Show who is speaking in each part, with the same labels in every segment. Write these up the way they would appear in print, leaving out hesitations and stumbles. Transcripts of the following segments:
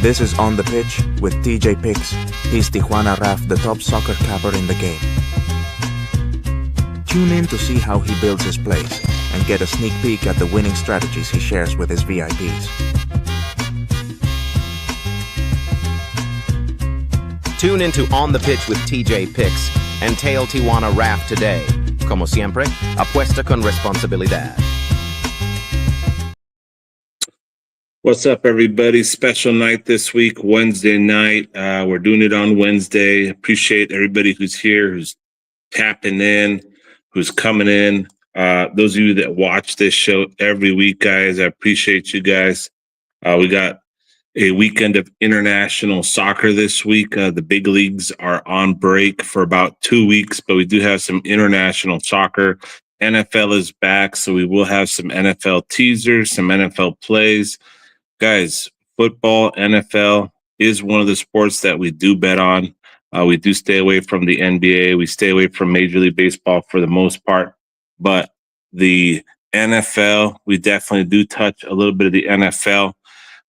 Speaker 1: This is On the Pitch with TJ Picks. He's Tijuana Raf, the top soccer capper in the game. Tune in to see how he builds his plays and get a sneak peek at the winning strategies he shares with his VIPs.
Speaker 2: Tune into On the Pitch with TJ Picks and Tail Tijuana Raf today. Como siempre, apuesta con responsabilidad.
Speaker 3: What's up, everybody? Special night this week, Wednesday night. We're doing it on Wednesday. Appreciate everybody who's here, who's tapping in, who's coming in. Those of you that watch this show every week, guys, I appreciate you guys. We got a weekend of international soccer this week. The big leagues are on break for about 2 weeks, but we do have some international soccer. NFL is back, so we will have some NFL teasers, some NFL plays. Guys, football, NFL is one of the sports that we do bet on. We do stay away from the NBA. We stay away from Major League Baseball for the most part. But the NFL, we definitely do touch a little bit of the NFL.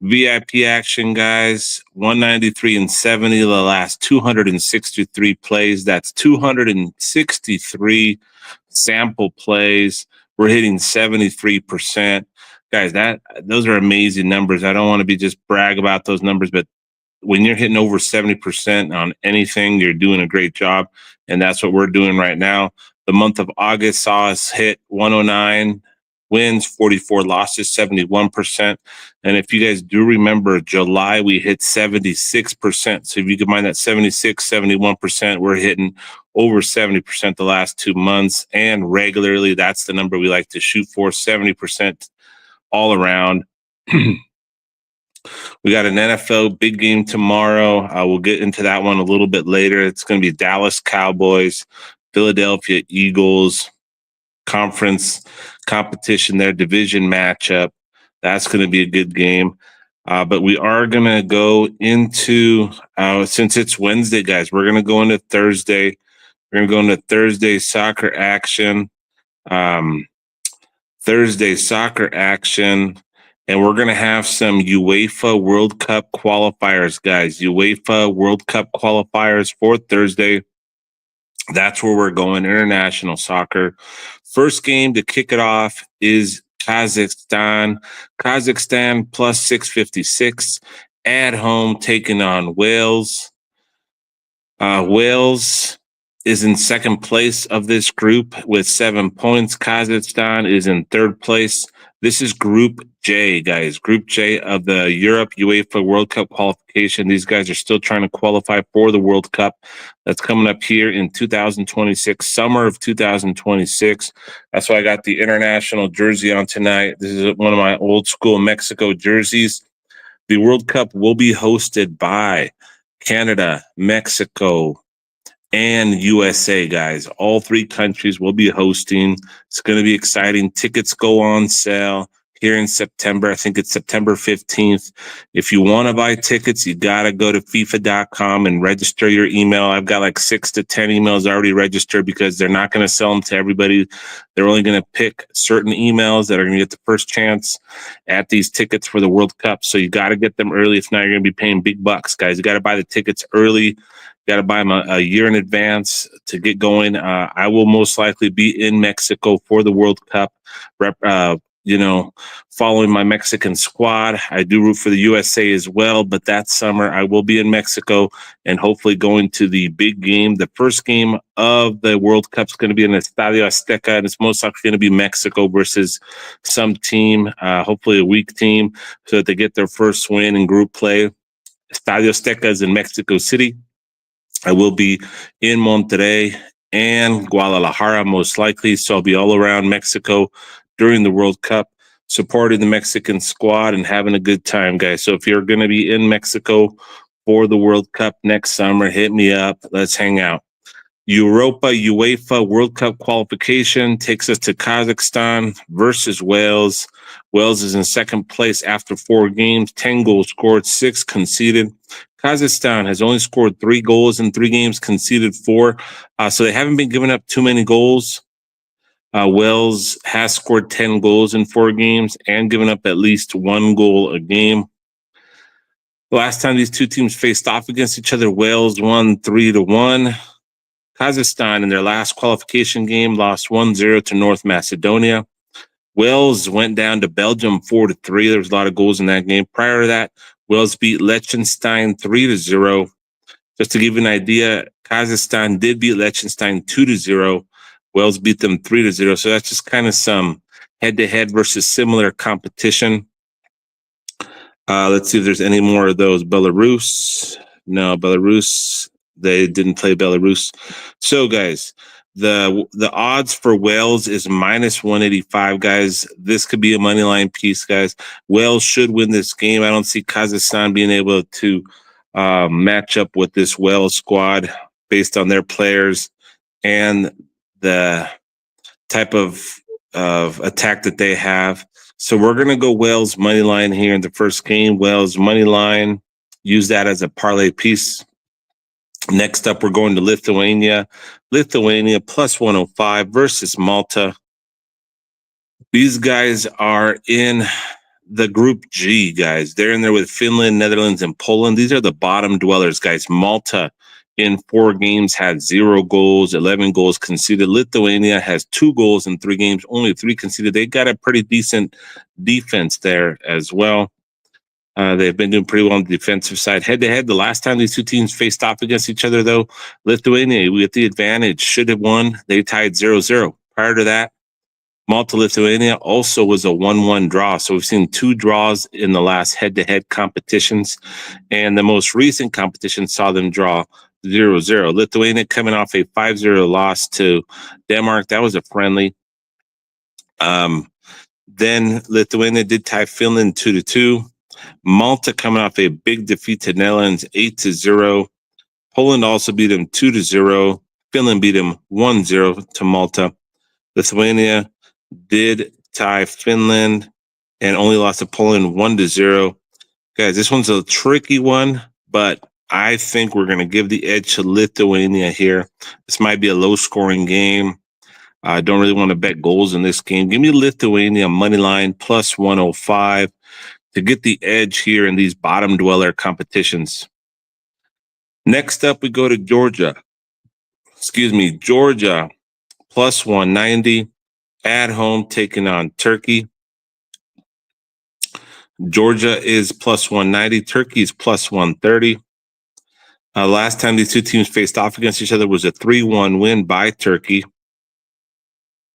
Speaker 3: VIP action, guys, 193 and 70 the last 263 plays. That's 263 sample plays. We're hitting 73%. Guys, those are amazing numbers. I don't want to be just brag about those numbers, but when you're hitting over 70% on anything, you're doing a great job. And that's what we're doing right now. The month of August saw us hit 109 wins, 44 losses, 71%. And if you guys do remember, July, we hit 76%. So if you combine that 76, 71%, we're hitting over 70% the last 2 months. And regularly, that's the number we like to shoot for, 70% all around. We got an NFL big game tomorrow. We'll get into that one a little bit later. It's going to be Dallas Cowboys, Philadelphia Eagles, conference competition, their division matchup. That's going to be a good game. But we are going to go into, since it's Wednesday, guys, we're going to go into Thursday. We're going to go into Thursday soccer action. And we're going to have some UEFA World Cup qualifiers, guys. UEFA World Cup qualifiers for Thursday. That's where we're going, international soccer. First game to kick it off is Kazakhstan. Kazakhstan plus 656 at home taking on Wales. Wales is in second place of this group with 7 points. Kazakhstan is in third place. This is Group J, guys. Group J of the Europe UEFA World Cup qualification. These guys are still trying to qualify for the World Cup that's coming up here in 2026, summer of 2026. That's why I got the international jersey on tonight. This is one of my old school Mexico jerseys. The World Cup will be hosted by Canada, Mexico, and USA, guys. All three countries will be hosting. It's going to be exciting. Tickets go on sale here in September. I think it's September 15th. If you want to buy tickets, you got to go to FIFA.com and register your email. I've got like 6 to 10 emails already registered because they're not going to sell them to everybody. They're only going to pick certain emails that are going to get the first chance at these tickets for the World Cup. So you got to get them early. If not, you're going to be paying big bucks, guys. You got to buy the tickets early. Got to buy them a year in advance to get going. I will most likely be in Mexico for the World Cup, following my Mexican squad. I do root for the USA as well, but that summer I will be in Mexico and hopefully going to the big game. The first game of the World Cup is going to be in Estadio Azteca, and it's most likely going to be Mexico versus some team, hopefully a weak team, so that they get their first win in group play. Estadio Azteca is in Mexico City. I will be in Monterrey and Guadalajara most likely, so I'll be all around Mexico during the World Cup, supporting the Mexican squad and having a good time, guys. So if you're going to be in Mexico for the World Cup next summer, hit me up. Let's hang out. Europa UEFA World Cup qualification takes us to Kazakhstan versus Wales. Wales is in second place after 4 games, 10 goals scored, 6 conceded. Kazakhstan has only scored 3 goals in 3 games, conceded 4. So they haven't been giving up too many goals. Wales has scored 10 goals in 4 games and given up at least 1 goal a game. The last time these two teams faced off against each other, Wales won 3-1. Kazakhstan in their last qualification game lost 1-0 to North Macedonia. Wales went down to Belgium 4-3. There was a lot of goals in that game. Prior to that, Wales beat Liechtenstein 3-0. Just to give you an idea, Kazakhstan did beat Liechtenstein 2-0. Wales beat them 3-0. So that's just kind of some head-to-head versus similar competition. Let's see if there's any more of those. Belarus. No, Belarus. They didn't play Belarus. So, guys, the odds for Wales is -185, guys. This could be a money line piece, guys. Wales should win this game. I don't see Kazakhstan being able to match up with this Wales squad based on their players and the type of attack that they have. So we're going to go Wales money line here in the first game. Wales money line. Use that as a parlay piece. Next up, we're going to Lithuania. Lithuania +105 versus Malta. These guys are in the Group G, guys. They're in there with Finland, Netherlands, and Poland. These are the bottom dwellers, guys. Malta in 4 games had 0 goals, 11 goals conceded. Lithuania has 2 goals in 3 games, only 3 conceded. They got a pretty decent defense there as well. They've been doing pretty well on the defensive side. Head-to-head, the last time these two teams faced off against each other, though, Lithuania, with the advantage, should have won. They tied 0-0. Prior to that, Malta-Lithuania also was a 1-1 draw. So we've seen 2 draws in the last head-to-head competitions. And the most recent competition saw them draw 0-0. Lithuania coming off a 5-0 loss to Denmark. That was a friendly. Then Lithuania did tie Finland 2-2. Malta coming off a big defeat to Netherlands 8-0. Poland also beat them 2-0. Finland beat them 1-0 to Malta. Lithuania did tie Finland and only lost to Poland 1-0. Guys, this one's a tricky one, but I think we're going to give the edge to Lithuania here. This might be a low-scoring game. I don't really want to bet goals in this game. Give me Lithuania money line +105 to get the edge here in these bottom dweller competitions. Next up, we go to Georgia. Georgia +190 at home taking on Turkey. Georgia is +190. Turkey is +130. Last time these two teams faced off against each other was a 3-1 win by Turkey.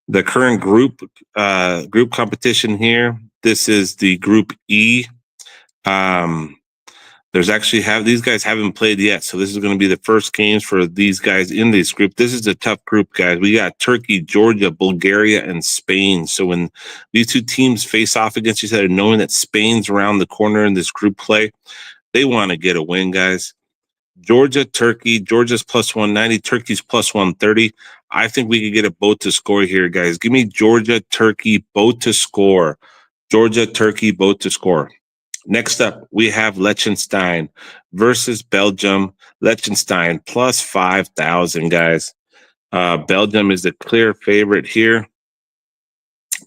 Speaker 3: The current group competition here, this is the Group E. These guys haven't played yet, so this is going to be the first games for these guys in this group. This is a tough group, guys. We got Turkey, Georgia, Bulgaria, and Spain. So when these two teams face off against each other, knowing that Spain's around the corner in this group play, they want to get a win, guys. Georgia, Turkey. Georgia's +190. Turkey's +130. I think we could get a both to score here, guys. Give me Georgia, Turkey, both to score. Georgia, Turkey, both to score. Next up, we have Liechtenstein versus Belgium. Liechtenstein +5,000, guys. Belgium is the clear favorite here.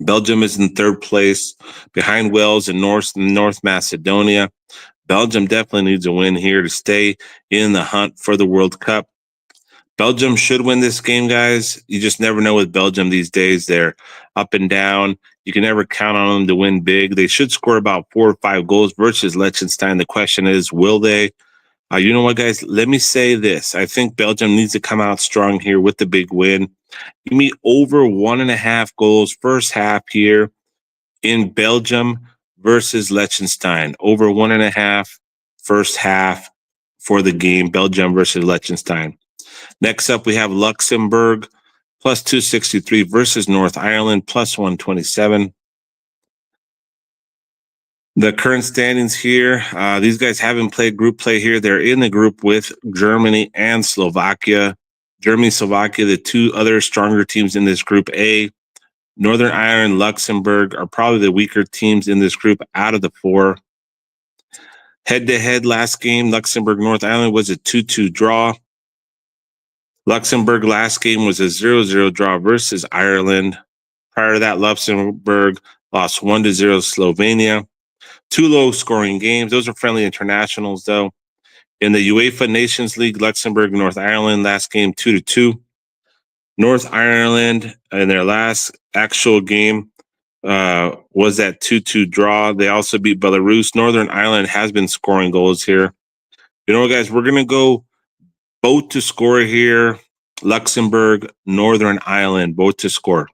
Speaker 3: Belgium is in 3rd place behind Wales and North Macedonia. Belgium definitely needs a win here to stay in the hunt for the World Cup. Belgium should win this game, guys. You just never know with Belgium these days. They're up and down. You can never count on them to win big. They should score about 4 or 5 goals versus Liechtenstein. The question is, will they? You know what, guys? Let me say this. I think Belgium needs to come out strong here with the big win. Give me over 1.5 goals first half here in Belgium versus Liechtenstein. Over 1.5 first half for the game, Belgium versus Liechtenstein. Next up, we have Luxembourg +263 versus North Ireland +127. The current standings here, these guys haven't played group play here. They're in the group with Germany and Slovakia. Germany, Slovakia, the 2 other stronger teams in this Group A. Northern Ireland, Luxembourg are probably the weaker teams in this group out of the 4. Head-to-head last game, Luxembourg, North Ireland was a 2-2 draw. Luxembourg last game was a 0-0 draw versus Ireland. Prior to that, Luxembourg lost 1-0 to Slovenia. Two low scoring games. Those are friendly internationals, though. In the UEFA Nations League, Luxembourg, North Ireland, last game 2-2. North Ireland in their last actual game was that 2-2 draw. They also beat Belarus. Northern Ireland has been scoring goals here. You know what, guys? We're going to go both to score here. Luxembourg, Northern Ireland, both to score.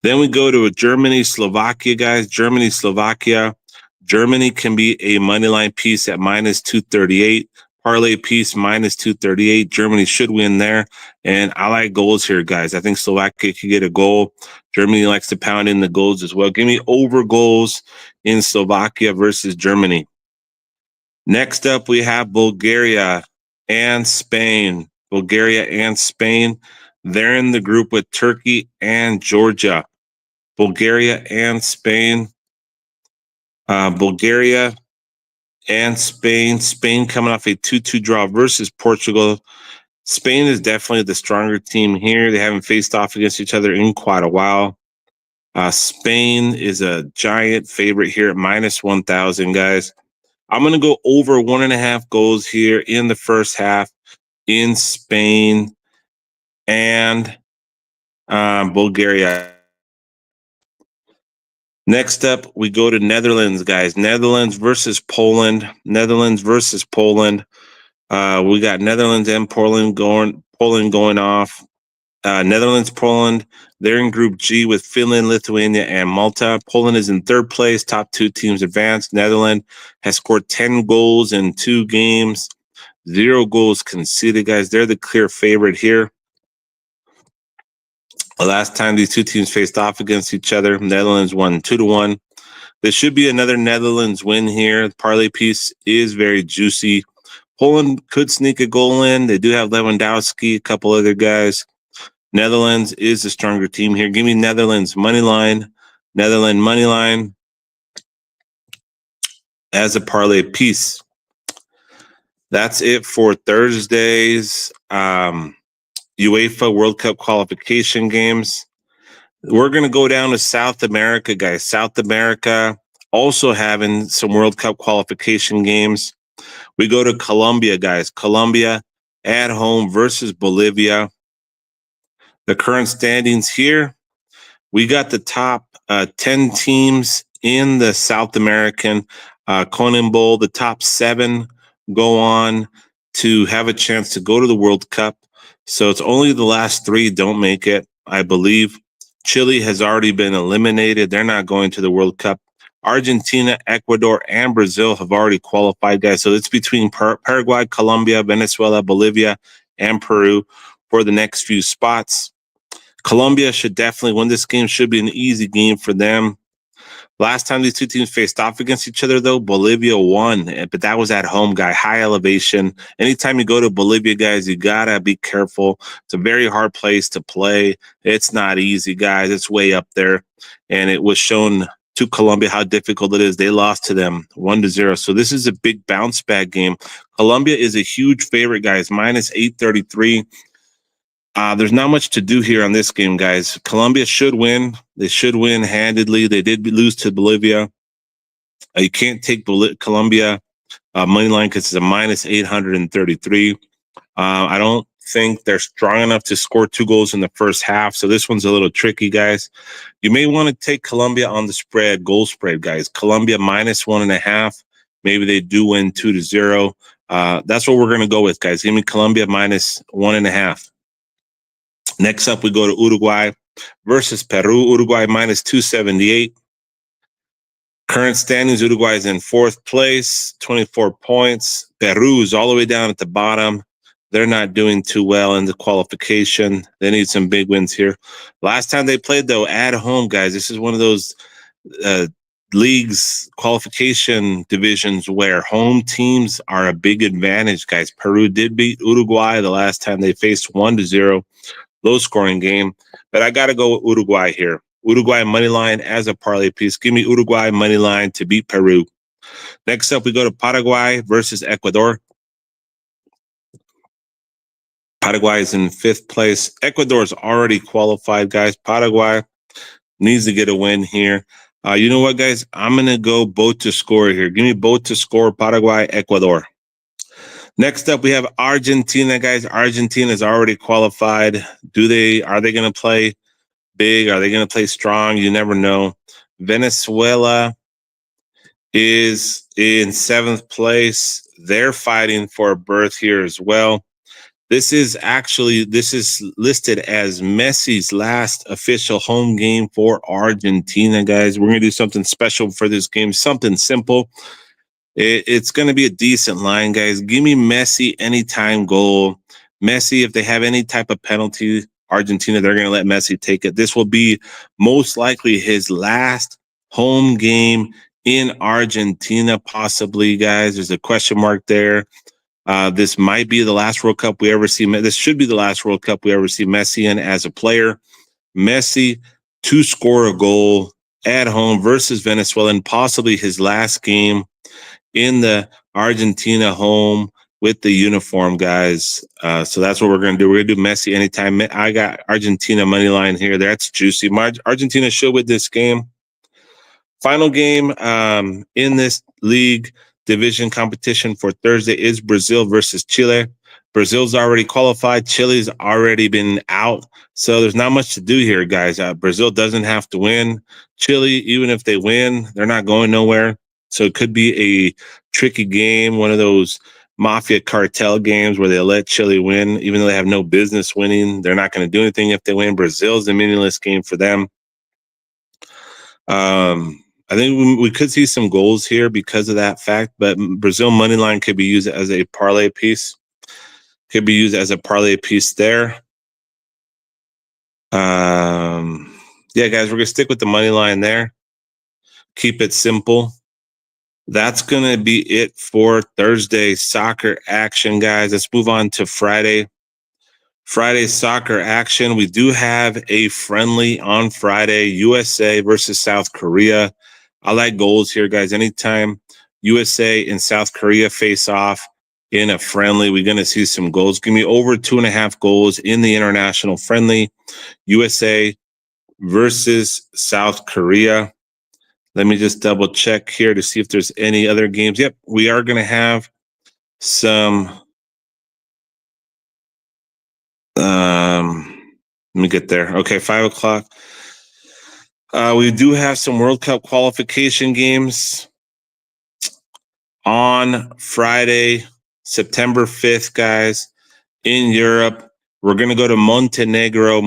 Speaker 3: Then we go to Germany, Slovakia, guys. Germany, Slovakia. Germany can be a moneyline piece at minus 238. Parlay piece minus 238. Germany should win there. And I like goals here, guys. I think Slovakia could get a goal. Germany likes to pound in the goals as well. Give me over goals in Slovakia versus Germany. Next up, we have Bulgaria and Spain. Bulgaria and Spain. They're in the group with Turkey and Georgia. Bulgaria and Spain. Bulgaria and Spain. Spain coming off a 2-2 draw versus Portugal. Spain is definitely the stronger team here. They haven't faced off against each other in quite a while. Spain is a giant favorite here at minus 1,000, guys. I'm going to go over 1.5 goals here in the first half in Spain and Bulgaria. Next up, we go to Netherlands, guys. Netherlands versus Poland. Netherlands versus Poland. We got Netherlands and Poland going off. Netherlands, Poland. They're in Group G with Finland, Lithuania, and Malta. Poland is in third place. Top two teams advanced. Netherlands has scored 10 goals in 2 games. 0 goals conceded, guys. They're the clear favorite here. The last time these two teams faced off against each other, Netherlands won 2-1. There should be another Netherlands win here. The parlay piece is very juicy. Poland could sneak a goal in. They do have Lewandowski, a couple other guys. Netherlands is the stronger team here. Give me Netherlands money line. Netherlands money line as a parlay piece. That's it for Thursday's UEFA World Cup qualification games. We're going to go down to South America, guys. South America also having some World Cup qualification games. We go to Colombia, guys. Colombia at home versus Bolivia. The current standings here, we got the top 10 teams in the South American Conan Bowl. The top 7 go on to have a chance to go to the World Cup. So it's only the last 3 don't make it, I believe. Chile has already been eliminated. They're not going to the World Cup. Argentina, Ecuador, and Brazil have already qualified, guys. So it's between Paraguay, Colombia, Venezuela, Bolivia, and Peru for the next few spots. Colombia should definitely win this game. Should be an easy game for them. Last time these two teams faced off against each other, though, Bolivia won, but that was at home, guy. High elevation. Anytime you go to Bolivia, guys, you gotta be careful. It's a very hard place to play. It's not easy, guys. It's way up there, and it was shown to Colombia how difficult it is. They lost to them 1-0. So this is a big bounce back game. Colombia is a huge favorite, guys. Minus 833. There's not much to do here on this game, guys. Colombia should win. They should win handedly. They did lose to Bolivia. You can't take Colombia money line because it's a minus 833. I don't think they're strong enough to score 2 goals in the first half. So this one's a little tricky, guys. You may want to take Colombia on the spread, goal spread, guys. Colombia minus 1.5. Maybe they do win 2-0. That's what we're going to go with, guys. Give me Colombia minus 1.5. Next up, we go to Uruguay versus Peru. Uruguay minus 278. Current standings, Uruguay is in 4th place, 24 points. Peru is all the way down at the bottom. They're not doing too well in the qualification. They need some big wins here. Last time they played, though, at home, guys. This is one of those leagues, qualification divisions where home teams are a big advantage, guys. Peru did beat Uruguay the last time they faced 1-0. Low scoring game, but I got to go with Uruguay here. Uruguay money line as a parlay piece. Give me Uruguay money line to beat Peru. Next up, we go to Paraguay versus Ecuador. Paraguay is in 5th place. Ecuador is already qualified, guys. Paraguay needs to get a win here. You know what, guys? I'm going to go both to score here. Give me both to score, Paraguay, Ecuador. Next up, we have Argentina, guys. Argentina is already qualified. Are they going to play big? Are they going to play strong? You never know. Venezuela is in 7th place. They're fighting for a berth here as well. This is listed as Messi's last official home game for Argentina, guys. We're going to do something special for this game, something simple. It's going to be a decent line, guys. Give me Messi anytime goal. Messi, if they have any type of penalty, Argentina, they're going to let Messi take it. This will be most likely his last home game in Argentina, possibly, guys. There's a question mark there. This might be the last World Cup we ever see. This should be the last World Cup we ever see Messi in as a player. Messi to score a goal at home versus Venezuela, and possibly his last game in the Argentina home with the uniform, guys. So that's what we're going to do. We're going to do Messi anytime. I got Argentina money line here. That's juicy. Argentina should win this game. Final game in this league division competition for Thursday is Brazil versus Chile. Brazil's already qualified. Chile's already been out. So there's not much to do here, guys. Brazil doesn't have to win. Chile, even if they win, they're not going nowhere. So it could be a tricky game, one of those mafia cartel games where they let Chile win, even though they have no business winning. They're not going to do anything if they win. Brazil's a meaningless game for them. I think we could see some goals here because of that fact, but Brazil money line could be used as a parlay piece. Could be used as a parlay piece there. Yeah, guys, we're going to stick with the money line there. Keep it simple. That's going to be it for Thursday soccer action, guys. Let's move on to Friday. Friday soccer action. We do have a friendly on Friday, USA versus South Korea. I like goals here, guys. Anytime USA and South Korea face off in a friendly, we're going to see some goals. Give me over 2.5 goals in the international friendly. USA versus South Korea. Let me just double check here to see if there's any other games. Yep, we are going to have some. Let me get there. Okay, 5:00. We do have some World Cup qualification games on Friday, September 5th, guys, in Europe. We're going to go to Montenegro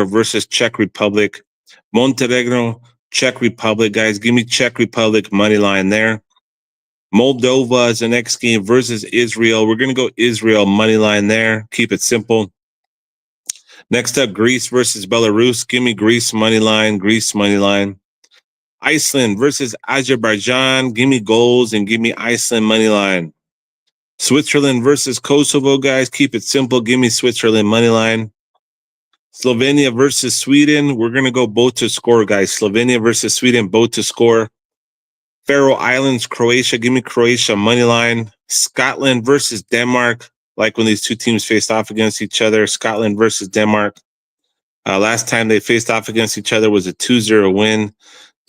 Speaker 3: versus Czech Republic. Montenegro, Czech Republic, guys. Give me Czech Republic money line there. Moldova is the next game versus Israel. We're going to go Israel money line there. Keep it simple. Next up, Greece versus Belarus. Give me Greece money line. Iceland versus Azerbaijan. Give me goals and give me Iceland money line. Switzerland versus Kosovo, guys. Keep it simple. Give me Switzerland money line. Slovenia versus Sweden. We're going to go both to score, guys. Slovenia versus Sweden, both to score. Faroe Islands, Croatia. Give me Croatia money line. Scotland versus Denmark. Like when these two teams faced off against each other. Scotland versus Denmark. Last time they faced off against each other was a 2-0 win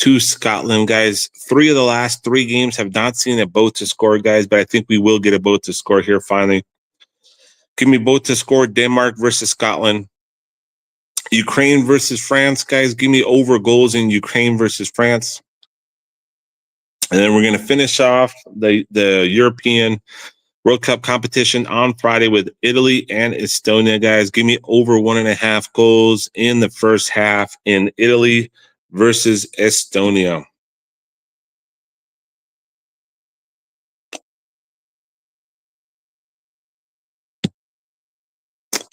Speaker 3: to Scotland, guys. 3 of the last 3 games have not seen a both to score, guys, but I think we will get a both to score here finally. Give me both to score. Denmark versus Scotland. Ukraine versus France, guys. Give me over goals in Ukraine versus France. And then we're going to finish off the European World Cup competition on Friday with Italy and Estonia, guys. Give me over 1.5 goals in the first half in Italy versus Estonia.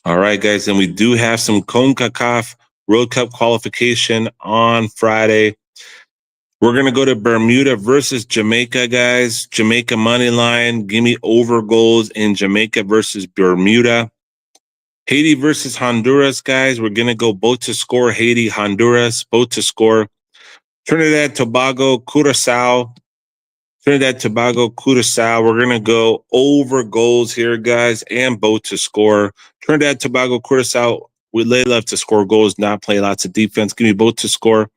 Speaker 3: All right, guys. And we do have some CONCACAF World Cup qualification on Friday. We're going to go to Bermuda versus Jamaica, guys. Jamaica money line. Give me over goals in Jamaica versus Bermuda. Haiti versus Honduras, guys. We're going to go both to score. Haiti, Honduras, both to score. Trinidad, Tobago, Curacao. We're going to go over goals here, guys, and both to score. Trinidad, Tobago, Curacao. We love to score goals, not play lots of defense. Give me both to score.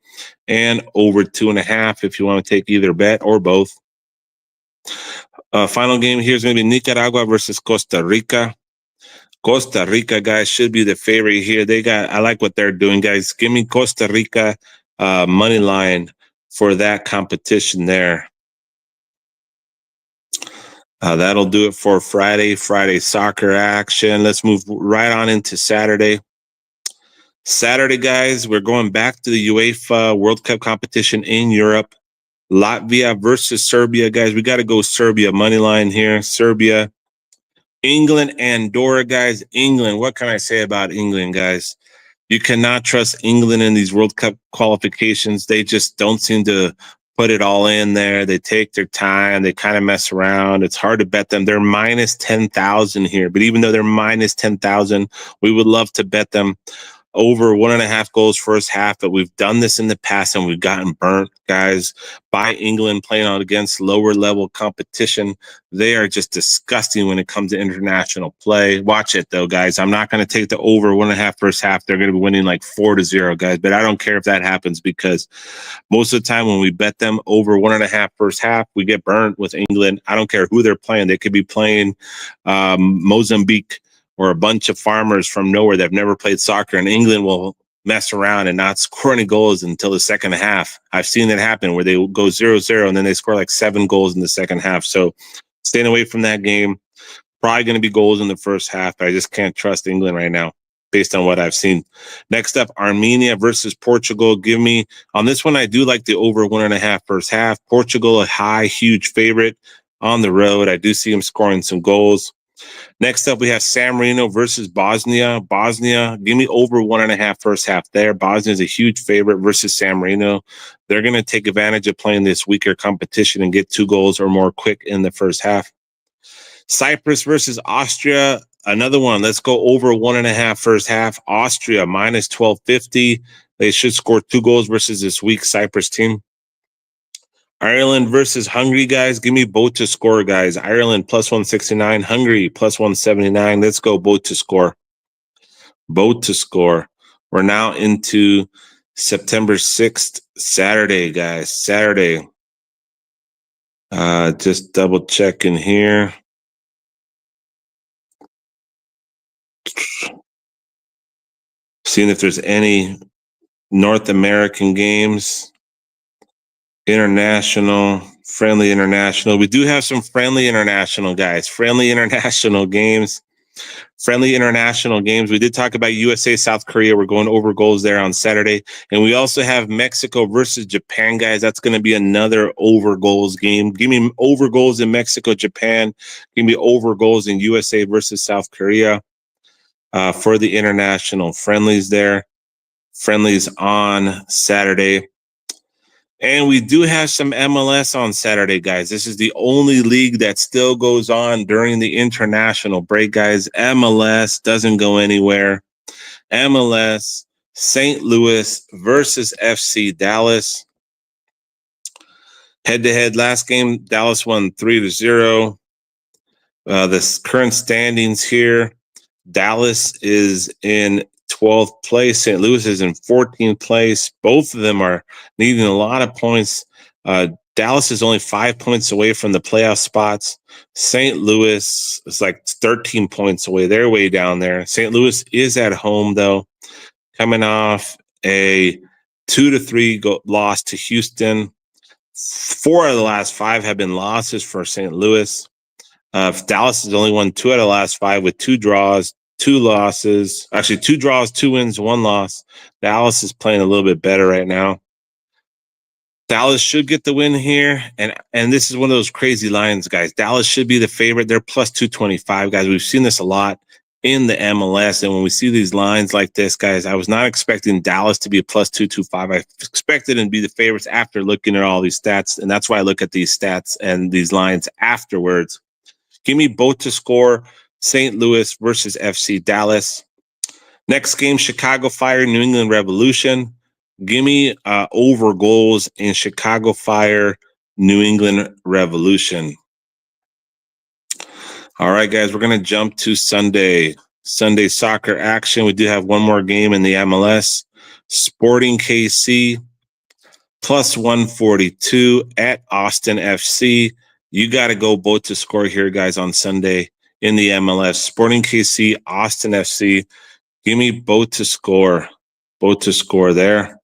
Speaker 3: and over 2.5 if you want to take either bet or both. Final game here is going to be Nicaragua versus Costa Rica. Costa Rica, guys, should be the favorite here. I like what they're doing, guys. Give me Costa Rica money line for that competition there. That'll do it for Friday soccer action. Let's move right on into Saturday. Saturday, guys, we're going back to the UEFA World Cup competition in Europe. Latvia versus Serbia, guys. We got to go Serbia money line here. Serbia. England, Andorra, guys. England. What can I say about England, guys? You cannot trust England in these World Cup qualifications. They just don't seem to put it all in there. They take their time. They kind of mess around. It's hard to bet them. They're minus 10,000 here. But even though they're minus 10,000, we would love to bet them over 1.5 goals first half, but we've done this in the past and we've gotten burnt, guys, by England playing out against lower level competition. They are just disgusting when it comes to international play. Watch it though, guys. I'm not going to take the over 1.5 first half. They're going to be winning like 4-0, guys, but I don't care if that happens because most of the time when we bet them over 1.5 first half, we get burnt with England. I don't care who they're playing. They could be playing Mozambique or a bunch of farmers from nowhere that have never played soccer, and England will mess around and not score any goals until the second half. I've seen that happen where they go 0-0 and then they score like 7 goals in the second half. So staying away from that game. Probably going to be goals in the first half, but I just can't trust England right now based on what I've seen. Next up, Armenia versus Portugal. Give me, on this one, I do like the over 1.5 first half. Portugal, a high, huge favorite on the road. I do see them scoring some goals. Next up, we have San Marino versus Bosnia. Bosnia, give me over 1.5 first half there. Bosnia is a huge favorite versus San Marino. They're going to take advantage of playing this weaker competition and get 2 goals or more quick in the first half. Cyprus versus Austria, another one. Let's go over 1.5 first half. Austria, minus 1250. They should score 2 goals versus this weak Cyprus team. Ireland versus Hungary, guys. Give me both to score, guys. Ireland plus 169, Hungary plus 179. Let's go both to score. Both to score. We're now into September 6th, Saturday, guys. Saturday. Just double checking here. Seeing if there's any North American games. International, friendly international. We do have some friendly international, guys. Friendly international games. Friendly international games. We did talk about USA, South Korea. We're going over goals there on Saturday. And we also have Mexico versus Japan, guys. That's going to be another over goals game. Give me over goals in Mexico, Japan. Give me over goals in USA versus South Korea for the international friendlies there. Friendlies on Saturday. And we do have some MLS on Saturday, guys. This is the only league that still goes on during the international break, guys. MLS doesn't go anywhere. MLS, St. Louis versus FC Dallas. Head-to-head last game, Dallas won 3-0. The current standings here, Dallas is in 12th place. St. Louis is in 14th place. Both of them are needing a lot of points. Dallas is only 5 points away from the playoff spots. St. Louis is like 13 points away. They're way down there. St. Louis is at home, though, coming off a 2-3 loss to Houston. 4 out of the last 5 have been losses for St. Louis. Dallas has only won 2 out of the last 5 with 2 draws, 2 losses. Actually, 2 draws, 2 wins, 1 loss. Dallas is playing a little bit better right now. Dallas should get the win here. And this is one of those crazy lines, guys. Dallas should be the favorite. They're plus 225, guys. We've seen this a lot in the MLS. And when we see these lines like this, guys, I was not expecting Dallas to be a plus 225. I expected them to be the favorites after looking at all these stats. And that's why I look at these stats and these lines afterwards. Give me both to score. St. Louis versus FC Dallas. Next game, Chicago Fire, New England Revolution. Give me over goals in Chicago Fire, New England Revolution. All right, guys, we're going to jump to Sunday soccer action. We do have one more game in the MLS. Sporting KC plus 142 at Austin FC. You got to go both to score here, guys, on Sunday in the MLS. Sporting KC, Austin FC. Give me both to score. Both to score there.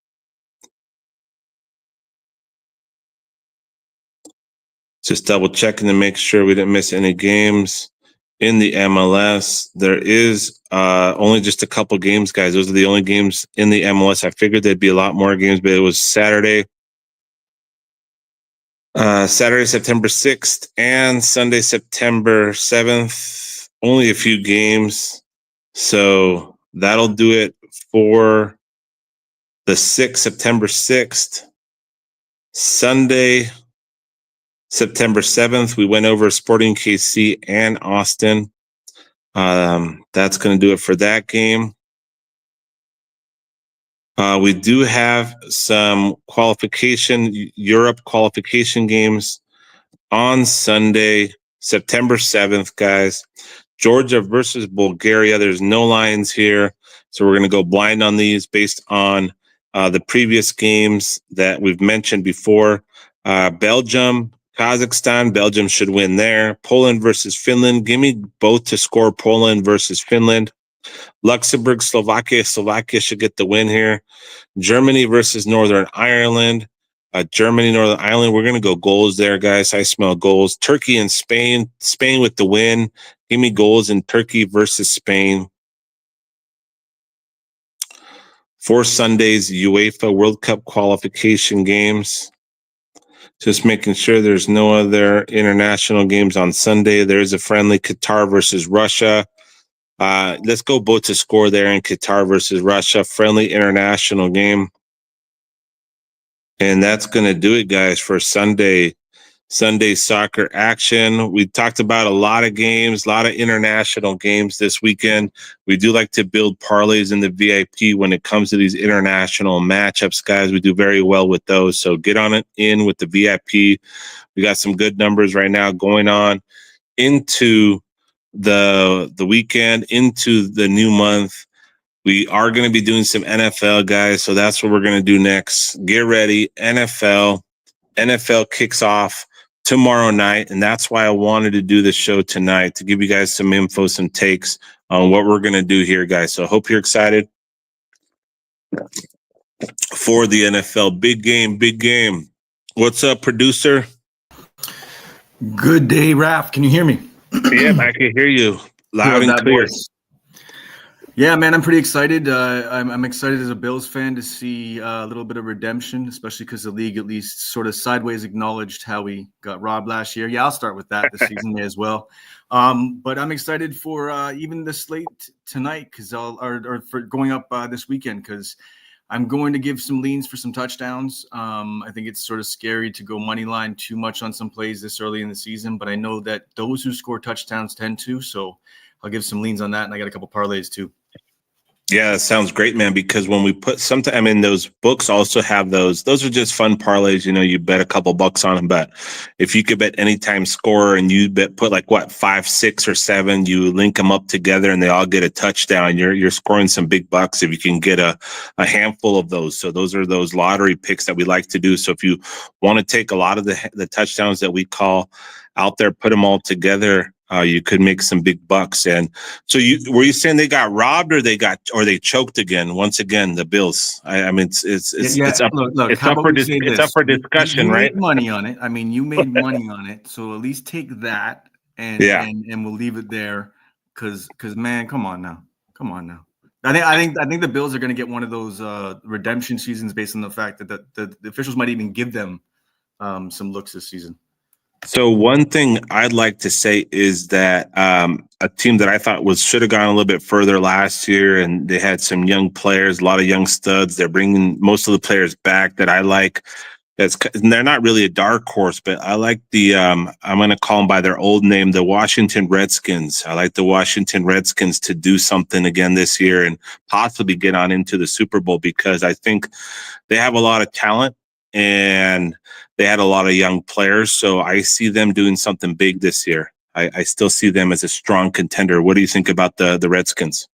Speaker 3: Just double checking to make sure we didn't miss any games in the MLS. There is only just a couple games, guys. Those are the only games in the MLS. I figured there'd be a lot more games, but it was Saturday, September 6th and Sunday, September 7th. Only a few games. So that'll do it for the 6th, September 6th. Sunday, September 7th, we went over Sporting KC and Austin. That's going to do it for that game. We do have some Europe qualification games on Sunday, September 7th, guys. Georgia versus Bulgaria. There's no lines here. So we're going to go blind on these based on the previous games that we've mentioned before. Belgium, Kazakhstan. Belgium should win there. Poland versus Finland. Give me both to score. Poland versus Finland. Luxembourg, Slovakia. Slovakia should get the win here. Germany versus Northern Ireland. Germany, Northern Ireland. We're going to go goals there, guys. I smell goals. Turkey and Spain. Spain with the win. Give me goals in Turkey versus Spain. For Sunday's UEFA World Cup qualification games. Just making sure there's no other international games on Sunday. There is a friendly Qatar versus Russia. Let's go both to score there in Qatar versus Russia. Friendly international game. And that's going to do it, guys, for Sunday soccer action. We talked about a lot of games, a lot of international games this weekend. We do like to build parlays in the VIP when it comes to these international matchups, guys. We do very well with those. So get on it in with the VIP. We got some good numbers right now going on into the weekend, into the new month. We are going to be doing some NFL, guys. So that's what we're going to do next. Get ready. NFL kicks off tomorrow night. And that's why I wanted to do this show tonight, to give you guys some info, some takes on what we're going to do here, guys. So I hope you're excited for the NFL. Big game, big game. What's up, producer?
Speaker 4: Good day, Raph. Can you hear me?
Speaker 3: Yeah, I can hear you loud and clear.
Speaker 4: Voice. Yeah, man, I'm pretty excited. I'm excited as a Bills fan to see a little bit of redemption, especially because the league at least sort of sideways acknowledged how we got robbed last year. Yeah, I'll start with that this season as well. But I'm excited for even the slate tonight or for going up this weekend, because I'm going to give some leans for some touchdowns. I think it's sort of scary to go money line too much on some plays this early in the season, but I know that those who score touchdowns tend to, so I'll give some leans on that, and I got a couple parlays too.
Speaker 3: Yeah, that sounds great, man, because when we put those books also have those are just fun parlays. You know, you bet a couple bucks on them, but if you could bet anytime scorer and you put like 5, 6, or 7, you link them up together and they all get a touchdown, you're scoring some big bucks if you can get a handful of those. So those are those lottery picks that we like to do. So if you want to take a lot of the touchdowns that we call out there, put them all together, you could make some big bucks. And so were you saying they got robbed or they choked again? Once again, the Bills. I mean, it's up for discussion,
Speaker 4: you
Speaker 3: right?
Speaker 4: Made money on it. I mean, you made money on it, so at least take that and we'll leave it there. Because man, come on now. I think the Bills are going to get one of those redemption seasons based on the fact that the officials might even give them some looks this season.
Speaker 3: So one thing I'd like to say is that a team that I thought should have gone a little bit further last year, and they had some young players, a lot of young studs. They're bringing most of the players back that I like. And they're not really a dark horse, but I like I'm going to call them by their old name, the Washington Redskins. I like the Washington Redskins to do something again this year and possibly get on into the Super Bowl, because I think they have a lot of talent and they had a lot of young players. So I see them doing something big this year. I still see them as a strong contender. What do you think about the Redskins?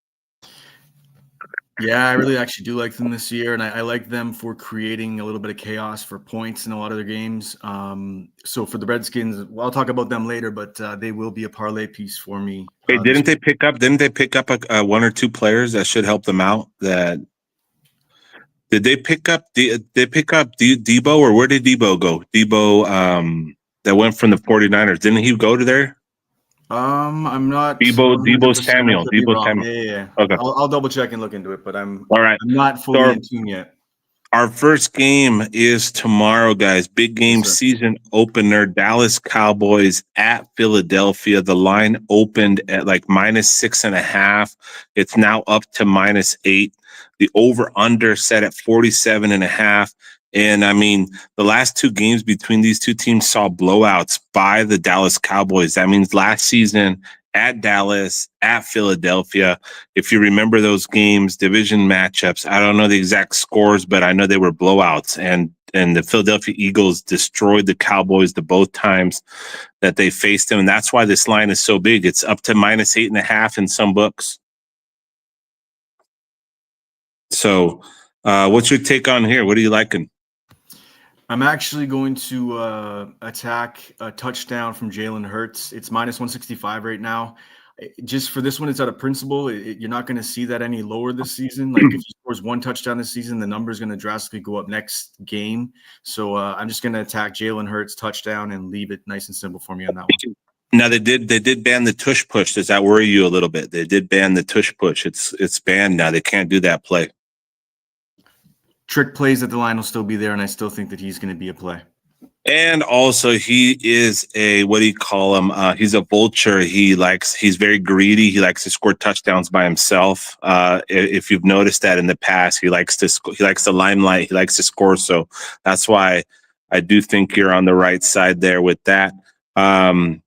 Speaker 4: Yeah, I really actually do like them this year, and I like them for creating a little bit of chaos for points in a lot of their games. So for the Redskins, well, I'll talk about them later, but they will be a parlay piece for me.
Speaker 3: Hey,
Speaker 4: This
Speaker 3: Didn't they pick up one or two players that should help them out? Did they pick up? Debo, or where did Debo go? Debo, that went from the 49ers. Didn't he go to there?
Speaker 4: I'm not
Speaker 3: Debo
Speaker 4: 100%. I
Speaker 3: Samuel.
Speaker 4: could be
Speaker 3: Debo
Speaker 4: wrong.
Speaker 3: Samuel.
Speaker 4: Yeah.
Speaker 3: Okay.
Speaker 4: I'll double check and look into it, but
Speaker 3: All right.
Speaker 4: I'm not
Speaker 3: So
Speaker 4: fully in tune yet.
Speaker 3: our first game is tomorrow, guys. Big game,
Speaker 4: Yes, sir.
Speaker 3: season opener. Dallas Cowboys at Philadelphia. The line opened at like -6.5. It's now up to -8. The over under set at 47.5. And I mean, the last two games between these two teams saw blowouts by the Dallas Cowboys. That means last season at Dallas, at Philadelphia. If you remember those games, division matchups, I don't know the exact scores, but I know they were blowouts. And the Philadelphia Eagles destroyed the Cowboys the both times that they faced them. And that's why this line is so big. It's up to -8.5 in some books. So what's your take on here? What are you liking?
Speaker 4: I'm actually going to attack a touchdown from Jalen Hurts. It's -165 right now. Just for this one, it's out of principle. You're not going to see that any lower this season. Like if he scores one touchdown this season, the number is going to drastically go up next game. So I'm just going to attack Jalen Hurts touchdown and leave it nice and simple for me on that one.
Speaker 3: Now they did ban the tush push. Does that worry you a little bit? They did ban the tush push. It's banned now. They can't do that play.
Speaker 4: Trick plays that the line will still be there, and I still think that he's going to be a play.
Speaker 3: And also, he is a, what do you call him? He's a vulture. He's very greedy. He likes to score touchdowns by himself. If you've noticed that in the past, he likes the limelight. He likes to score. So that's why I do think you're on the right side there with that. I mean,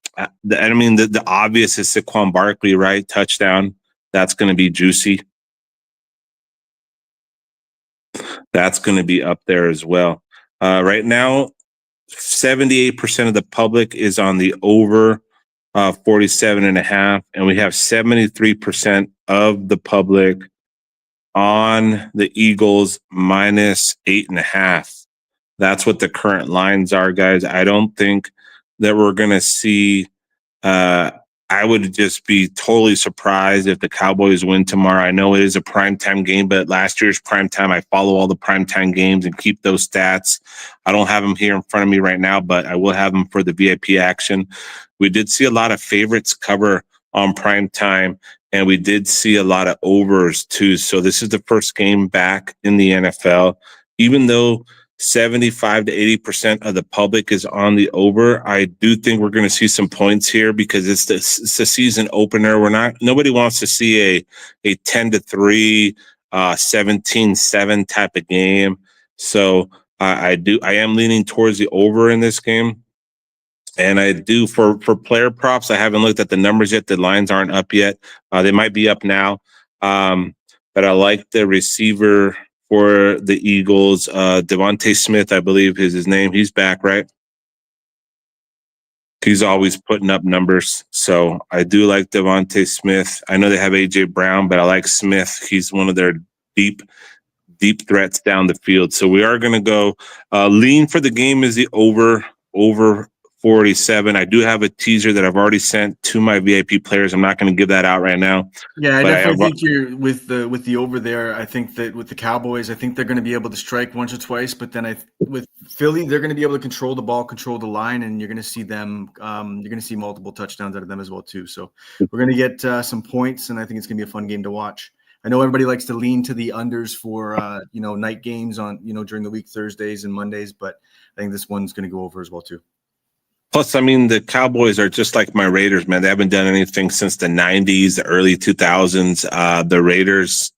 Speaker 3: the obvious is Saquon Barkley, right? Touchdown. That's going to be juicy. That's going to be up there as well. Right now, 78% of the public is on the over 47.5, and we have 73% of the public on the Eagles -8.5. That's what the current lines are, guys. I don't think that we're going to see I would just be totally surprised if the Cowboys win tomorrow. I know it is a primetime game, but last year's primetime, I follow all the primetime games and keep those stats. I don't have them here in front of me right now, but I will have them for the VIP action. We did see a lot of favorites cover on primetime, and we did see a lot of overs too. So this is the first game back in the NFL. Even though 75 to 80% of the public is on the over, I do think we're going to see some points here because it's the season opener. Nobody wants to see a 10-3, 17-7 type of game. So I am leaning towards the over in this game. And I do for player props. I haven't looked at the numbers yet. The lines aren't up yet. They might be up now. But I like the receiver for the Eagles. Devontae Smith, I believe is his name. He's back, right? He's always putting up numbers. So I do like Devontae Smith. I know they have A.J. Brown, but I like Smith. He's one of their deep threats down the field. So we are going to go lean for the game is the over 47. I do have a teaser that I've already sent to my VIP players. I'm not going to give that out right now.
Speaker 4: Yeah, I definitely think you're with the over there. I think that with the Cowboys, I think they're going to be able to strike once or twice, but then with Philly, they're going to be able to control the ball, control the line, and you're going to see them. You're going to see multiple touchdowns out of them as well too. So we're going to get some points, and I think it's going to be a fun game to watch. I know everybody likes to lean to the unders for night games on during the week, Thursdays and Mondays, but I think this one's going to go over as well too.
Speaker 3: Plus, I mean, the Cowboys are just like my Raiders, man. They haven't done anything since the 90s, the early 2000s.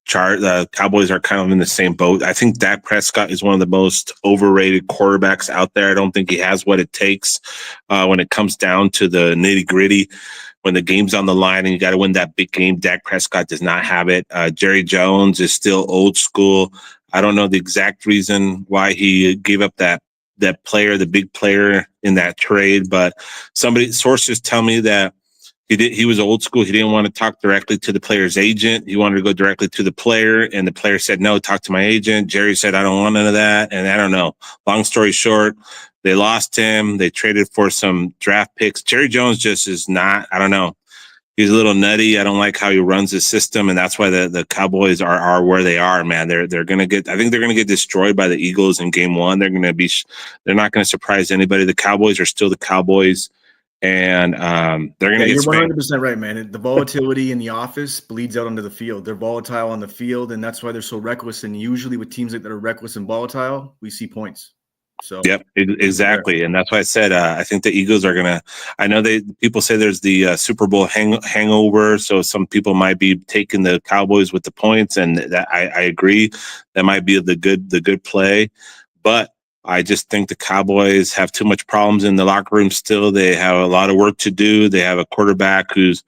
Speaker 3: The Cowboys are kind of in the same boat. I think Dak Prescott is one of the most overrated quarterbacks out there. I don't think he has what it takes when it comes down to the nitty gritty. When the game's on the line and you got to win that big game, Dak Prescott does not have it. Jerry Jones is still old school. I don't know the exact reason why he gave up that player, the big player in that trade, but sources tell me that He was old school. He didn't want to talk directly to the player's agent. He wanted to go directly to the player, and the player said, no, talk to my agent. Jerry said, I don't want none of that. And I don't know. Long story short, they lost him. They traded for some draft picks. Jerry Jones just is not, I don't know. He's a little nutty. I don't like how he runs his system, and that's why the Cowboys are where they are, man. They're gonna get. I think they're gonna get destroyed by the Eagles in Game 1. They're not gonna surprise anybody. The Cowboys are still the Cowboys, and they're gonna get.
Speaker 4: You're 100% right, man. The volatility in the office bleeds out onto the field. They're volatile on the field, and that's why they're so reckless. And usually, with teams that are reckless and volatile, we see points. So
Speaker 3: yep, exactly, and that's why I said I think the Eagles are gonna. I know people say there's the Super Bowl hangover, so some people might be taking the Cowboys with the points, and that I agree that might be the good play, but I just think the Cowboys have too much problems in the locker room still. They have a lot of work to do. They have a quarterback who's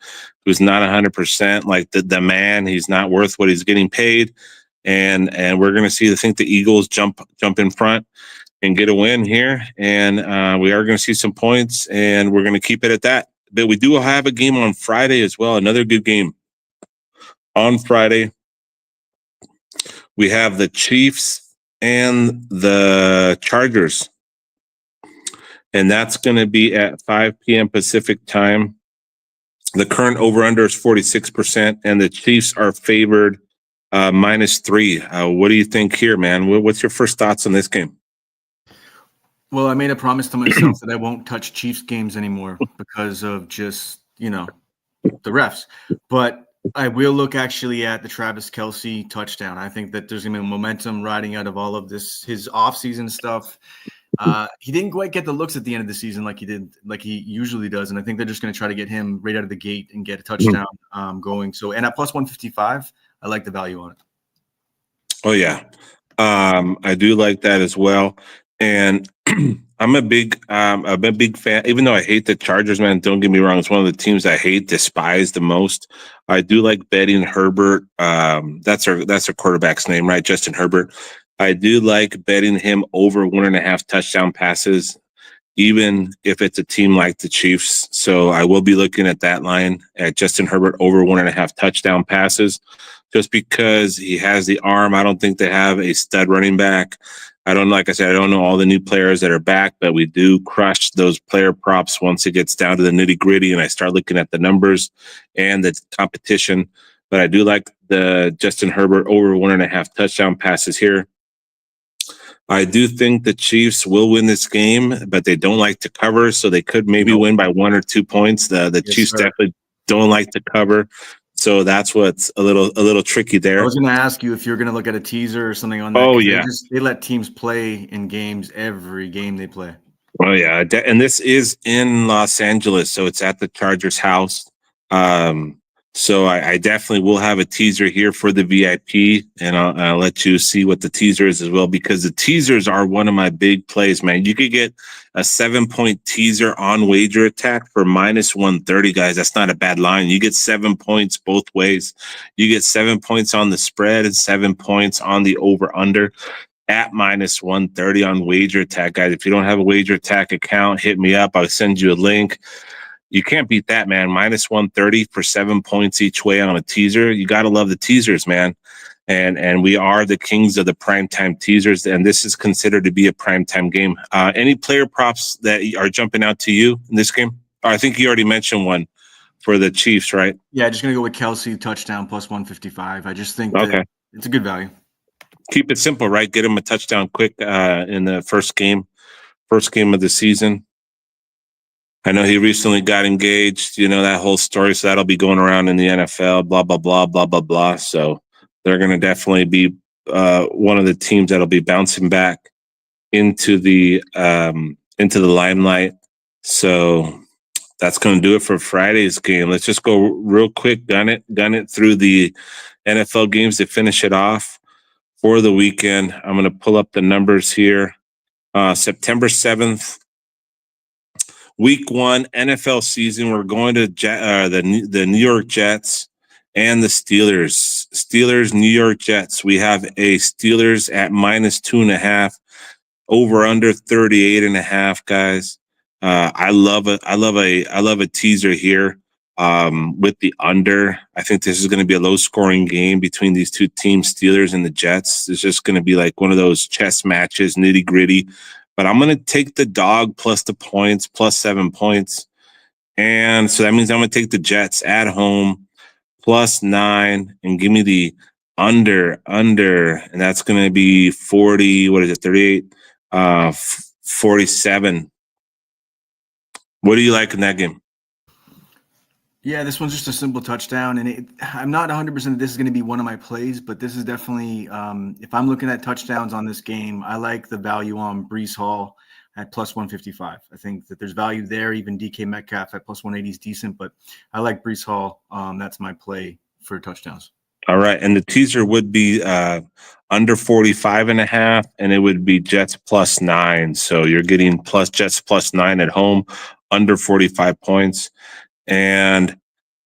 Speaker 3: not 100% like the man. He's not worth what he's getting paid, and we're gonna see. I think the Eagles jump in front and get a win here, and we are going to see some points, and we're going to keep it at that. But we do have a game on Friday as well, another good game. On Friday, we have the Chiefs and the Chargers, and that's going to be at 5 p.m. Pacific time. The current over-under is 46%, and the Chiefs are favored -3. What do you think here, man? What's your first thoughts on this game?
Speaker 4: Well, I made a promise to myself that I won't touch Chiefs games anymore because of just, the refs. But I will look actually at the Travis Kelce touchdown. I think that there's going to be momentum riding out of all of this, his offseason stuff. He didn't quite get the looks at the end of the season like he usually does. And I think they're just going to try to get him right out of the gate and get a touchdown going. So, and at plus 155, I like the value on it.
Speaker 3: Oh, yeah. I do like that as well. And I'm a big fan, even though I hate the Chargers, man. Don't get me wrong. It's one of the teams I despise the most. I do like betting Herbert. That's our quarterback's name, right? Justin Herbert. I do like betting him over 1.5 touchdown passes, even if it's a team like the Chiefs. So I will be looking at that line at Justin Herbert over 1.5 touchdown passes, just because he has the arm. I don't think they have a stud running back. Like I said, I don't know all the new players that are back, but we do crush those player props once it gets down to the nitty gritty and I start looking at the numbers and the competition. But I do like the Justin Herbert over 1.5 touchdown passes here. I do think the Chiefs will win this game, but they don't like to cover, so they could maybe win by 1 or 2 points. The Chiefs definitely don't like to cover. So that's what's a little tricky there.
Speaker 4: I was going to ask you if you're going to look at a teaser or something on that.
Speaker 3: Oh, yeah.
Speaker 4: They let teams play in games every game they play.
Speaker 3: Oh, yeah. And this is in Los Angeles, so it's at the Chargers house. So I definitely will have a teaser here for the VIP, and I'll let you see what the teaser is as well, because the teasers are one of my big plays, man. You could get a 7-point teaser on wager attack for -130, guys. That's not a bad line. You get 7 points both ways. You get 7 points on the spread and 7 points on the over-under at -130 on wager attack, guys. If you don't have a wager attack account, hit me up. I'll send you a link. You can't beat that, man. -130 for 7 points each way on a teaser. You got to love the teasers, man. And we are the kings of the primetime teasers, and this is considered to be a primetime game. Any player props that are jumping out to you in this game? I think you already mentioned one for the Chiefs, right?
Speaker 4: Yeah, just going to go with Kelce touchdown plus 155. I just think that it's a good value.
Speaker 3: Keep it simple, right? Get him a touchdown quick in the first game of the season. I know he recently got engaged, that whole story. So that'll be going around in the NFL, blah, blah, blah, blah, blah, blah. So they're going to definitely be one of the teams that'll be bouncing back into the limelight. So that's going to do it for Friday's game. Let's just go real quick, gun it through the NFL games to finish it off for the weekend. I'm going to pull up the numbers here. September 7th. Week 1 NFL season. We're going to the New York Jets and the Steelers. Steelers, New York Jets. We have a Steelers at -2.5, over under 38.5, guys. I love a teaser here. with the under. I think this is going to be a low-scoring game between these two teams, Steelers and the Jets. It's just going to be like one of those chess matches, nitty-gritty. But I'm going to take the dog plus the points, plus 7 points. And so that means I'm going to take the Jets at home, plus 9, and give me the under, and that's going to be 40, 38, 47. What do you like in that game?
Speaker 4: Yeah, this one's just a simple touchdown, and I'm not 100% this is going to be one of my plays, but this is definitely, if I'm looking at touchdowns on this game, I like the value on Breece Hall at plus 155. I think that there's value there. Even DK Metcalf at plus 180 is decent, but I like Breece Hall. That's my play for touchdowns.
Speaker 3: All right, and the teaser would be under 45.5, and it would be Jets plus 9. So you're getting plus Jets plus 9 at home, under 45 points. And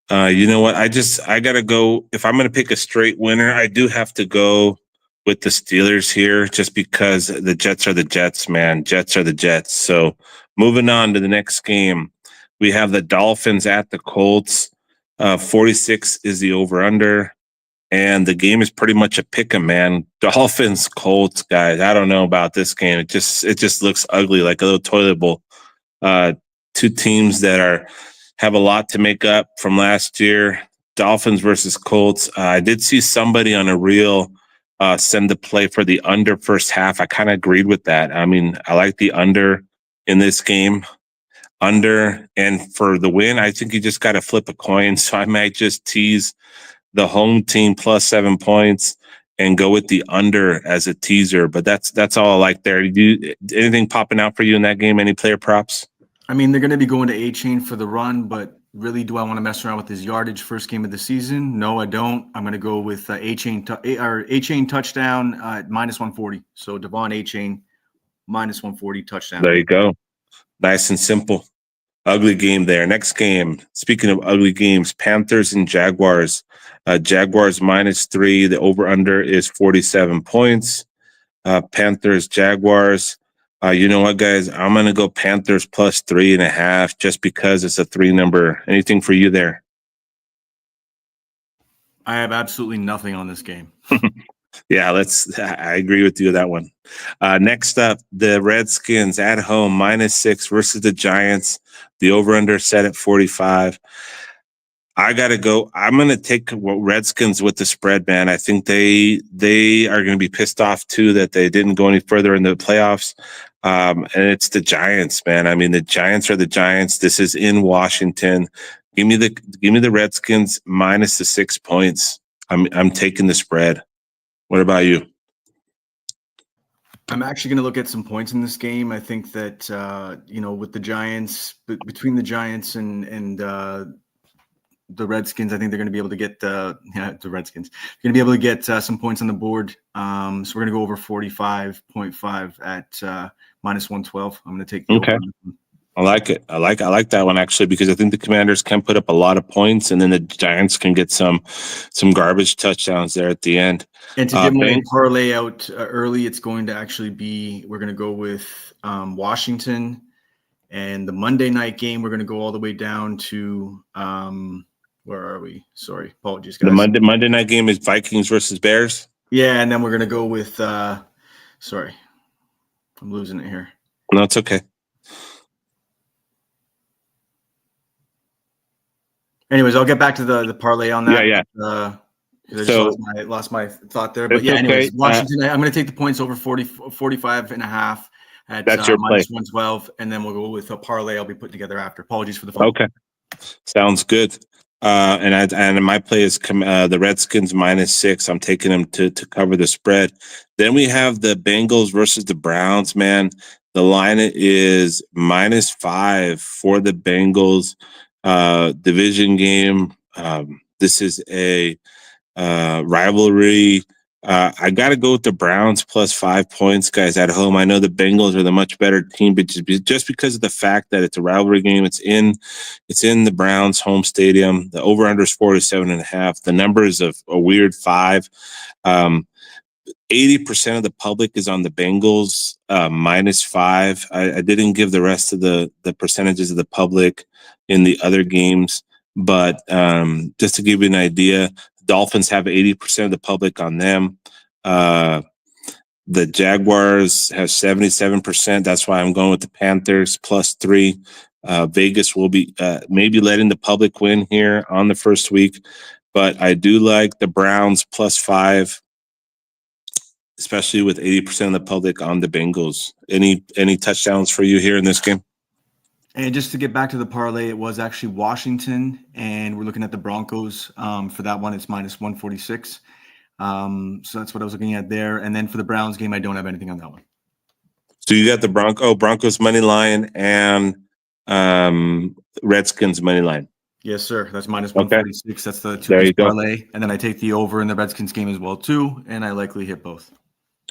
Speaker 3: you know what? I gotta go. If I'm gonna pick a straight winner, I do have to go with the Steelers here, just because the Jets are the Jets, man. Jets are the Jets. So moving on to the next game, we have the Dolphins at the Colts. 46 is the over/under, and the game is pretty much a pick 'em, man. Dolphins, Colts, guys. I don't know about this game. It just looks ugly, like a little toilet bowl. Two teams that have a lot to make up from last year. Dolphins versus Colts. I did see somebody on a reel send the play for the under first half. I kind of agreed with that. I mean, I like the under in this game. Under, and for the win, I think you just got to flip a coin. So I might just tease the home team plus 7 points and go with the under as a teaser. But that's all I like there. Anything popping out for you in that game? Any player props?
Speaker 4: I mean, they're going to be going to A-Chain for the run, but really, do I want to mess around with his yardage first game of the season? No, I don't. I'm going to go with A-Chain touchdown at minus 140. So Devon A-Chain minus 140 touchdown.
Speaker 3: There you go. Nice and simple. Ugly game there. Next game. Speaking of ugly games, Panthers and Jaguars. Jaguars minus 3. The over-under is 47 points. Panthers, Jaguars. You know what, guys? I'm going to go Panthers plus 3.5 just because it's a 3 number. Anything for you there?
Speaker 4: I have absolutely nothing on this game.
Speaker 3: Yeah, I agree with you with that one. Next up, the Redskins at home, minus 6 versus the Giants. The over-under set at 45. I got to go. I'm going to take Redskins with the spread, man. I think they are going to be pissed off, too, that they didn't go any further in the playoffs. And it's the Giants, man. I mean, the Giants are the Giants. This is in Washington. Give me the Redskins minus the 6 points. I'm taking the spread. What about you?
Speaker 4: I'm actually going to look at some points in this game. I think that with the Giants, between the Giants and the Redskins, I think they're going to be able to get the Redskins. Going to be able to get some points on the board. So we're going to go over 45.5 at minus 112. I'm going to take the over.
Speaker 3: I like it. I like that one actually, because I think the Commanders can put up a lot of points, and then the Giants can get some garbage touchdowns there at the end.
Speaker 4: And to get my parlay out early, it's going to actually be, we're going to go with Washington, and the Monday night game, we're going to go all the way down to where are we? Sorry, apologies, guys.
Speaker 3: The Monday night game is Vikings versus Bears.
Speaker 4: Yeah, and then we're going to go with sorry, I'm losing it here.
Speaker 3: No, it's okay.
Speaker 4: Anyways, I'll get back to the parlay on that.
Speaker 3: Yeah.
Speaker 4: I just lost my thought there. But yeah, anyways, Washington, I'm going to take the points over 45.5 at
Speaker 3: that's your
Speaker 4: minus
Speaker 3: play.
Speaker 4: 112, and then we'll go with a parlay I'll be putting together after. Apologies for the phone.
Speaker 3: Okay, sounds good. And my play is the Redskins minus 6. I'm taking them to cover the spread. Then we have the Bengals versus the Browns. Man, the line is minus 5 for the Bengals. Division game. This is a rivalry. I got to go with the Browns plus 5 points, guys, at home. I know the Bengals are the much better team, but just because of the fact that it's a rivalry game, it's in the Browns' home stadium. The over/under is 47.5. The number is a weird 5. 80% of the public is on the Bengals minus 5. I didn't give the rest of the percentages of the public in the other games, But just to give you an idea, Dolphins have 80% of the public on them. The Jaguars have 77%. That's why I'm going with the Panthers +3. Vegas will be maybe letting the public win here on the first week, but I do like the Browns +5, especially with 80% of the public on the Bengals. Any touchdowns for you here in this game?
Speaker 4: And just to get back to the parlay, it was actually Washington, and we're looking at the Broncos. For that one, it's -146. So that's what I was looking at there. And then for the Browns game, I don't have anything on that one.
Speaker 3: So you got the Broncos money line and Redskins money line.
Speaker 4: Yes, sir. That's -146. Okay. That's the
Speaker 3: there you
Speaker 4: parlay.
Speaker 3: Go.
Speaker 4: And then I take the over in the Redskins game as well, too. And I likely hit both.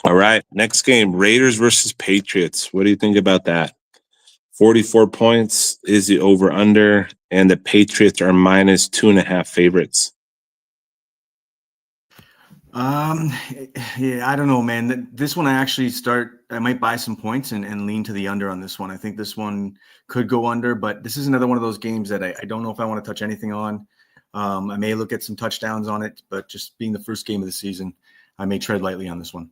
Speaker 3: All right. Next game, Raiders versus Patriots. What do you think about that? 44 points is the over under, and the Patriots are -2.5 favorites.
Speaker 4: Yeah, I don't know, man. This one I might buy some points and lean to the under on this one. I think this one could go under, but this is another one of those games that I don't know if I want to touch anything on. I may look at some touchdowns on it, but just being the first game of the season, I may tread lightly on this one.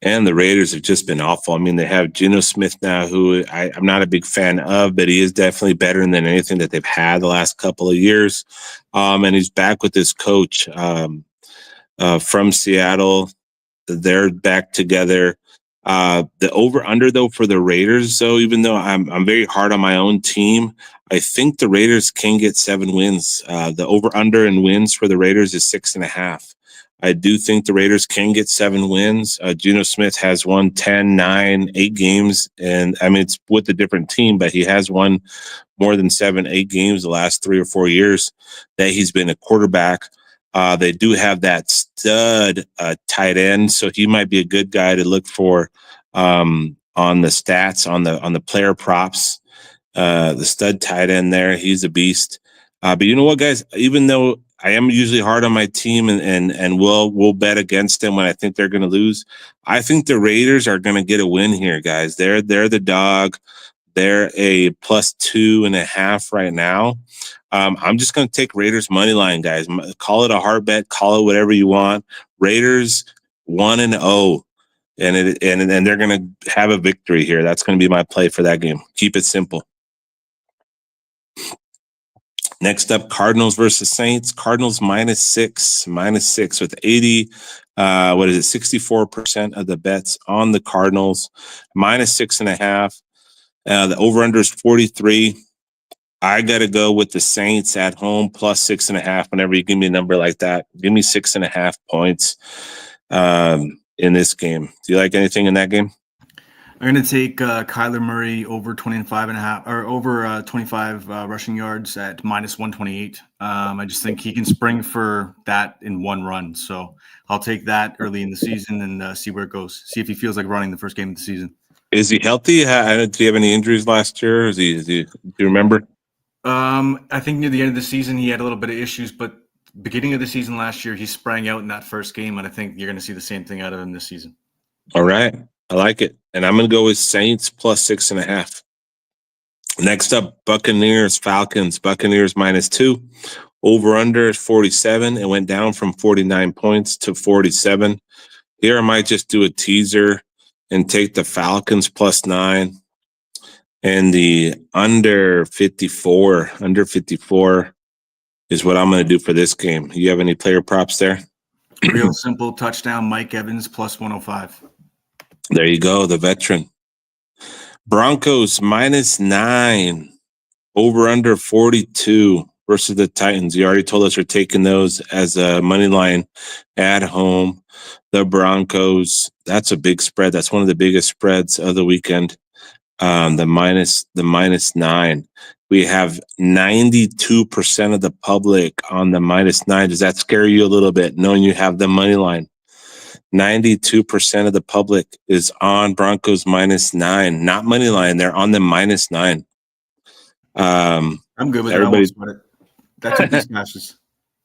Speaker 3: And the Raiders have just been awful. I mean, they have Geno Smith now, who I'm not a big fan of, but he is definitely better than anything that they've had the last couple of years. And he's back with his coach from Seattle. They're back together. The over-under, though, for the Raiders, so even though I'm very hard on my own team, I think the Raiders can get 7 wins. The over-under in wins for the Raiders is 6.5. I do think the Raiders can get 7 wins. Geno Smith has won 10, 9, 8 games. And I mean, it's with a different team, but he has won more than 7, 8 games the last 3 or 4 years that he's been a quarterback. They do have that stud tight end, so he might be a good guy to look for on the stats, on the player props. The stud tight end there, he's a beast. But you know what, guys? Even though I am usually hard on my team and we'll bet against them when I think they're going to lose, I think the Raiders are going to get a win here, guys. They're the dog. They're a +2.5 right now. I'm just going to take Raiders money line, guys. Call it a hard bet. Call it whatever you want. Raiders 1-0, and they're going to have a victory here. That's going to be my play for that game. Keep it simple. Next up, Cardinals versus Saints. Cardinals -6 with 64% of the bets on the Cardinals. -6.5. The over-under is 43. I got to go with the Saints at home +6.5. Whenever you give me a number like that, give me 6.5 points in this game. Do you like anything in that game?
Speaker 4: I'm going to take Kyler Murray over 25.5 or over 25 rushing yards at -128. I just think he can spring for that in one run. So I'll take that early in the season and see where it goes. See if he feels like running the first game of the season.
Speaker 3: Is he healthy? Did he have any injuries last year? Do you remember?
Speaker 4: I think near the end of the season, he had a little bit of issues, but beginning of the season last year, he sprang out in that first game, and I think you're going to see the same thing out of him this season.
Speaker 3: All right. I like it. And I'm going to go with Saints +6.5. Next up, Buccaneers, Falcons. Buccaneers -2. Over-under is 47. It went down from 49 points to 47. Here I might just do a teaser and take the Falcons +9 and the under 54. Under 54 is what I'm going to do for this game. You have any player props there?
Speaker 4: Real simple touchdown, Mike Evans +105.
Speaker 3: There you go, the veteran. Broncos -9. Over under 42 versus the Titans. You already told us you're taking those as a money line at home. The Broncos, that's a big spread. That's one of the biggest spreads of the weekend. The -9. We have 92% of the public on the -9. Does that scare you a little bit, knowing you have the money line? 92% of the public is on Broncos -9, not money line. They're on the -9.
Speaker 4: I'm good with it. That's what this matches.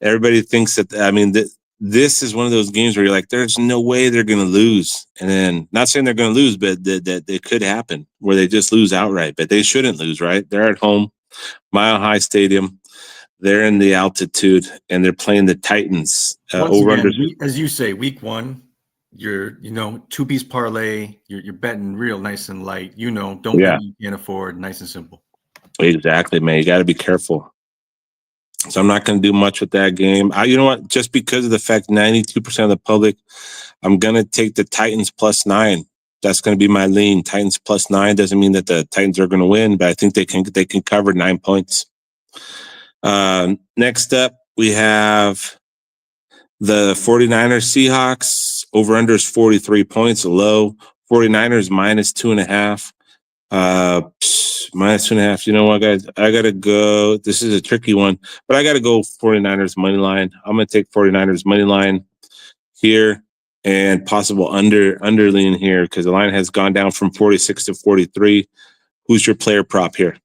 Speaker 3: Everybody thinks that, I mean, this is one of those games where you're like, there's no way they're going to lose. And then, not saying they're going to lose, but that it could happen where they just lose outright. But they shouldn't lose, right? They're at home, Mile High Stadium. They're in the altitude, and they're playing the Titans.
Speaker 4: Once
Speaker 3: Over under.
Speaker 4: again, as you say, week one, you're two-piece parlay. You're betting real nice and light. Don't bet
Speaker 3: Yeah,
Speaker 4: you can't afford. Nice and simple.
Speaker 3: exactly, man. You got to be careful. So I'm not going to do much with that game. You know what? Just because of the fact 92% of the public, I'm going to take the Titans +9. That's going to be my lean. Titans +9 doesn't mean that the Titans are going to win, but I think they can cover 9 points. Next up, we have the 49ers Seahawks. Over under is 43 points, low. 49ers -2.5. -2.5. You know what, guys? I got to go. This is a tricky one, but I got to go 49ers money line. I'm going to take 49ers money line here and possible underlean here because the line has gone down from 46 to 43. Who's your player prop here?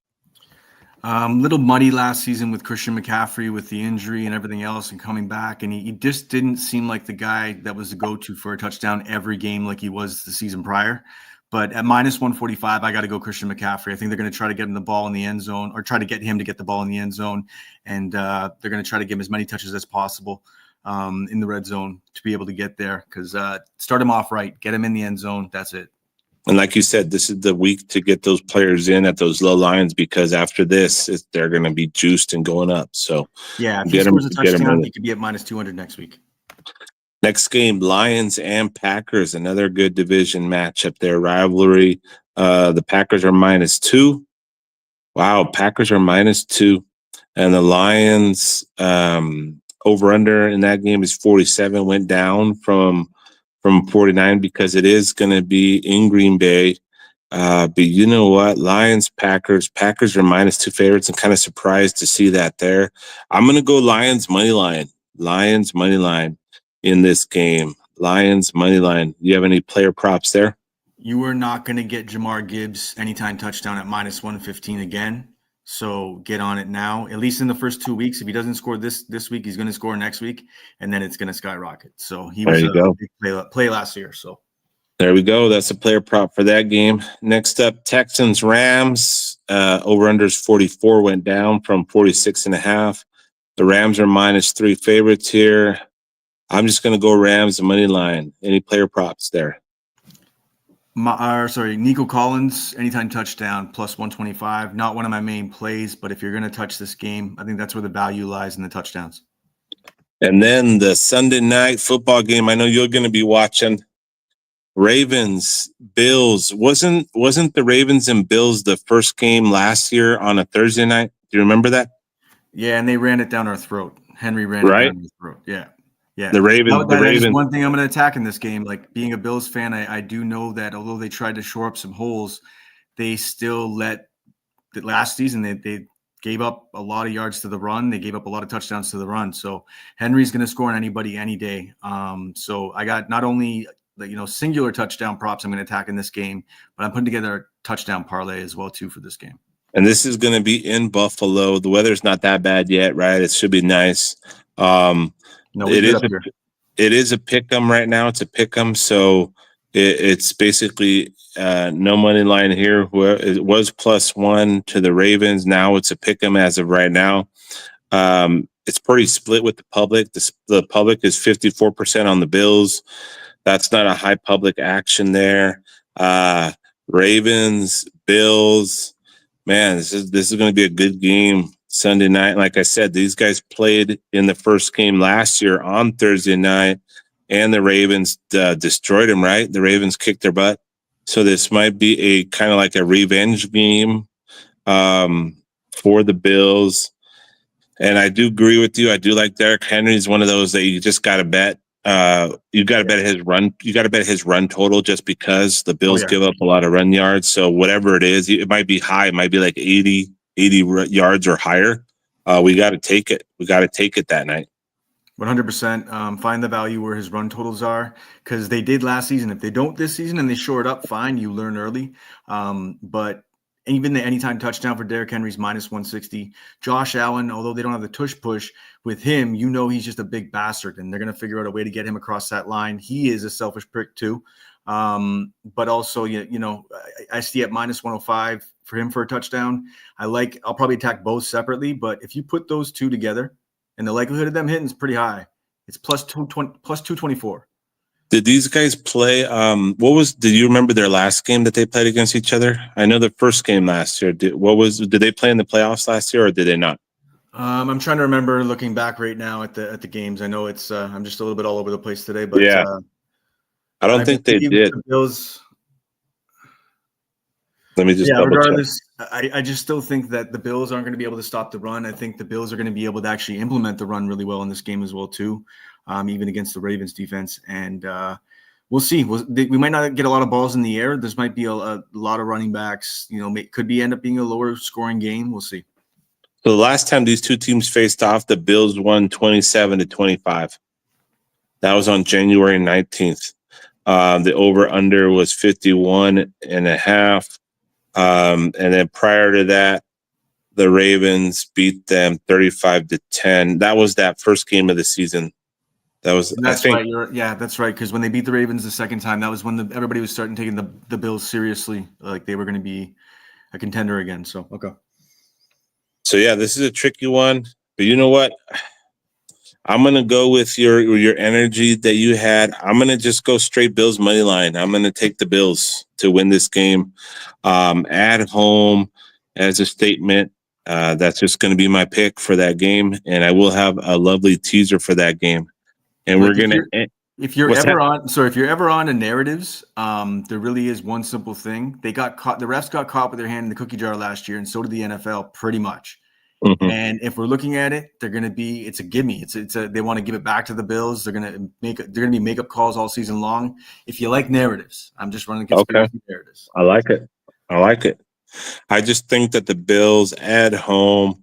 Speaker 4: Little muddy last season with Christian McCaffrey with the injury and everything else and coming back. And he just didn't seem like the guy that was the go-to for a touchdown every game like he was the season prior. But at -145, I got to go Christian McCaffrey. I think they're going to try to get him the ball in the end zone or try to get him to get the ball in the end zone. And they're going to try to give him as many touches as possible in the red zone to be able to get there because start him off right, get him in the end zone. That's it.
Speaker 3: And like you said, this is the week to get those players in at those low lines because after this, they're going to be juiced and going up. So
Speaker 4: yeah, if he scores a touchdown, he could be at -200 next week.
Speaker 3: Next game, Lions and Packers, another good division matchup there, rivalry. The Packers are -2. Wow, Packers are -2. And the Lions over-under in that game is 47, went down from 49 because it is going to be in Green Bay. But you know what? Packers are -2 favorites and kind of surprised to see that there. I'm going to go Lions money line in this game. Lions money line. You have any player props there?
Speaker 4: You are not going to get Jamar Gibbs anytime touchdown at -115 again. So get on it now, at least in the first 2 weeks. If he doesn't score this week, he's going to score next week, and then it's going to skyrocket. So he was a big play last year. So
Speaker 3: there we go. That's a player prop for that game. Next up, Texans Rams. Over unders 44 went down from 46.5. The Rams are -3 favorites here. I'm just going to go Rams money line. Any player props there?
Speaker 4: Nico Collins, anytime touchdown, +125. Not one of my main plays, but if you're going to touch this game, I think that's where the value lies in the touchdowns.
Speaker 3: And then the Sunday night football game. I know you're going to be watching. Ravens, Bills. Wasn't the Ravens and Bills the first game last year on a Thursday night? Do you remember that?
Speaker 4: Yeah, and they ran it down our throat. Henry ran it down our throat. Yeah. Yeah,
Speaker 3: the Ravens.
Speaker 4: That is one thing I'm going to attack in this game. Like being a Bills fan, I do know that although they tried to shore up some holes, they still let the last season they gave up a lot of yards to the run. They gave up a lot of touchdowns to the run. So Henry's going to score on anybody any day. So I got not only the singular touchdown props I'm going to attack in this game, but I'm putting together a touchdown parlay as well too for this game.
Speaker 3: And this is going to be in Buffalo. The weather's not that bad yet, right? It should be nice.
Speaker 4: No,
Speaker 3: it is a pick 'em right now. It's a pick 'em, so it's basically no money line here. It was +1 to the Ravens. Now it's a pick 'em as of right now. It's pretty split with the public. The public is 54% on the Bills. That's not a high public action there. Ravens, Bills. Man, this is going to be a good game Sunday night. Like I said, these guys played in the first game last year on Thursday night, and the Ravens destroyed them, right? The Ravens kicked their butt. So this might be a kind of like a revenge game for the Bills. And I do agree with you. I do like Derrick Henry is one of those that you just got to bet. You got to bet his run. You got to bet his run total just because the Bills give up a lot of run yards. So whatever it is, it might be high. It might be like 80 yards or higher. We got to take it. We got to take it that night.
Speaker 4: 100%. Find the value where his run totals are because they did last season. If they don't this season and they shore it up, fine. You learn early. But even the anytime touchdown for Derrick Henry's -160. Josh Allen, although they don't have the tush push with him, he's just a big bastard, and they're going to figure out a way to get him across that line. He is a selfish prick too. But also, I see at minus 105 for him for a touchdown. I'll probably attack both separately, but if you put those two together, and the likelihood of them hitting is pretty high, it's plus 224.
Speaker 3: Did these guys play? Did you remember their last game that they played against each other? I know the first game last year. Did they play in the playoffs last year, or did they not?
Speaker 4: I'm trying to remember looking back right now at the games. I know it's I'm just a little bit all over the place today, but
Speaker 3: yeah, I don't think they did.
Speaker 4: The Bills.
Speaker 3: Let me just
Speaker 4: regardless, I just still think that the Bills aren't going to be able to stop the run. I think the Bills are going to be able to actually implement the run really well in this game as well too, even against the Ravens defense. And we'll see. We might not get a lot of balls in the air. This might be a lot of running backs. Could end up being a lower scoring game. We'll see.
Speaker 3: So the last time these two teams faced off, the Bills won 27-25. That was on January 19th. The over-under was 51.5. And then prior to that, the Ravens beat them 35-10. That was that first game of the season. That's
Speaker 4: right. That's right. Because when they beat the Ravens the second time, that was when everybody was starting taking the Bills seriously, like they were going to be a contender again. So okay.
Speaker 3: So yeah, this is a tricky one, but you know what? I'm gonna go with your energy that you had. I'm gonna just go straight Bills money line. I'm gonna take the Bills to win this game at home as a statement. That's just gonna be my pick for that game, and I will have a lovely teaser for that game. And we're gonna.
Speaker 4: If you're ever on a narratives, there really is one simple thing. They got caught. The refs got caught with their hand in the cookie jar last year, and so did the NFL pretty much. Mm-hmm. And if we're looking at it, it's a gimme. They want to give it back to the Bills. They're gonna be makeup calls all season long. If you like narratives, I'm just running conspiracy narratives.
Speaker 3: I like it. I just think that the Bills at home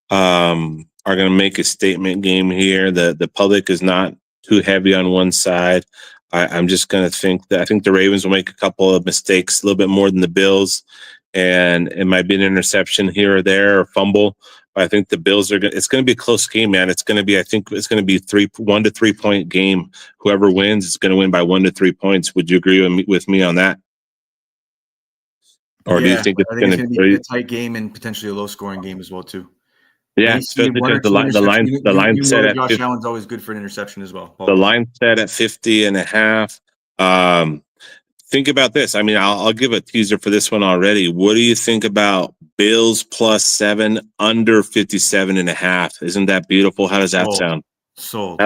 Speaker 3: are going to make a statement game here. The public is not too heavy on one side. I'm just going to think that I think the Ravens will make a couple of mistakes, a little bit more than the Bills, and it might be an interception here or there or fumble. But I think the Bills it's going to be a close game, man. I think it's going to be 1 to 3 point game. Whoever wins is going to win by 1 to 3 points. Would you agree with me on that? Or do you think it's going to be a
Speaker 4: tight game and potentially a low scoring game as well too?
Speaker 3: Yeah, especially because the line set at
Speaker 4: Josh Allen's always good for an interception as well.
Speaker 3: The line set at 50.5. Think about this. I mean, I'll give a teaser for this one already. What do you think about Bills +7 under 57.5? Isn't that beautiful? How does that sound?
Speaker 4: Sold.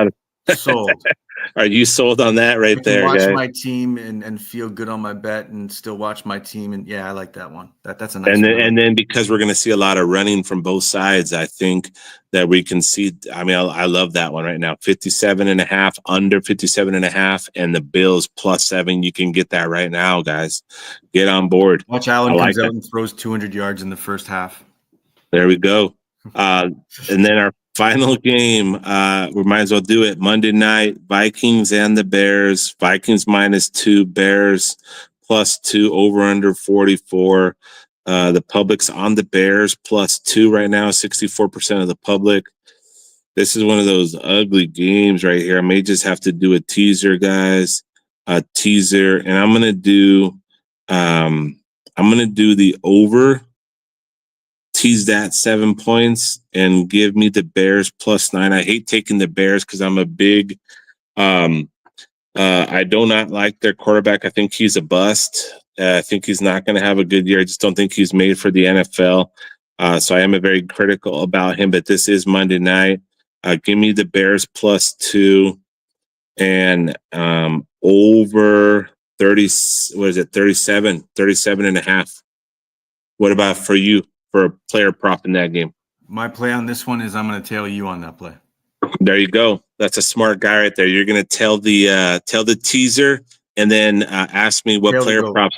Speaker 3: Are you sold on that right there?
Speaker 4: Watch my team and feel good on my bet, and still watch my team. And yeah, I like that one. That's a nice.
Speaker 3: And then because we're going to see a lot of running from both sides, I think that we can see. I mean, I love that one right now. 57.5 under 57.5, and the Bills +7. You can get that right now, guys. Get on board.
Speaker 4: Watch Allen comes out and throws 200 yards in the first half.
Speaker 3: There we go. And then our final game, we might as well do it. Monday night, Vikings and the Bears. Vikings -2, Bears +2, over under 44. The public's on the Bears +2 right now, 64% of the public. This is one of those ugly games right here. I may just have to do a teaser, guys. A teaser, and I'm gonna do the over. Tease that 7 points and give me the Bears +9. I hate taking the Bears because I'm a big I do not like their quarterback. I think he's a bust. I think he's not going to have a good year. I just don't think he's made for the NFL. So I am very critical about him, but this is Monday night. Give me the Bears +2 and over 30. What is it? 37.5. What about for you? For a player prop in that game?
Speaker 4: My play on this one is I'm going to tail you on that play.
Speaker 3: There you go. That's a smart guy right there. You're going to tell the teaser and then ask me what player props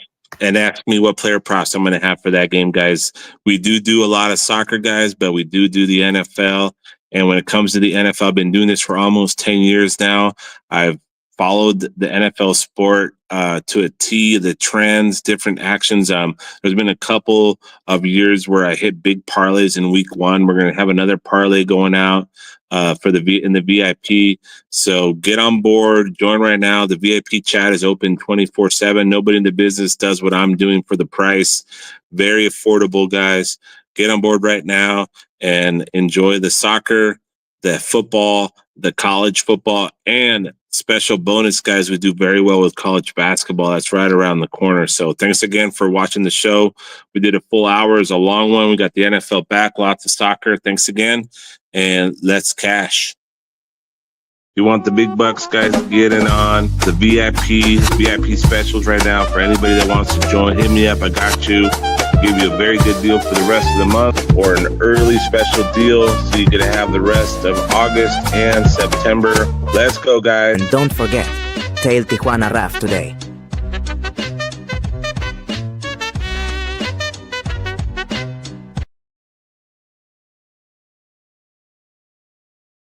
Speaker 3: I'm going to have for that game, guys. We do a lot of soccer, guys, but we do the NFL. And when it comes to the NFL, I've been doing this for almost 10 years now. I've followed the NFL sport to a T, the trends, different actions. There's been a couple of years where I hit big parlays in week one. We're going to have another parlay going out for in the VIP. So get on board, join right now. The VIP chat is open 24/7. Nobody in the business does what I'm doing for the price. Very affordable, guys. Get on board right now and enjoy the soccer, the football, the college football, and special bonus, guys. We do very well with college basketball. That's right around the corner. So thanks again for watching the show. We did a full hour. It's a long one. We got the NFL back, lots of soccer. Thanks again, and let's cash. You want the big bucks, guys, get in on the VIP specials right now for anybody that wants to join. Hit me up. I got you. Give you a very good deal for the rest of the month, or an early special deal so you can have the rest of August and September. Let's go, guys.
Speaker 1: And don't forget, tail Tijuana Raf today.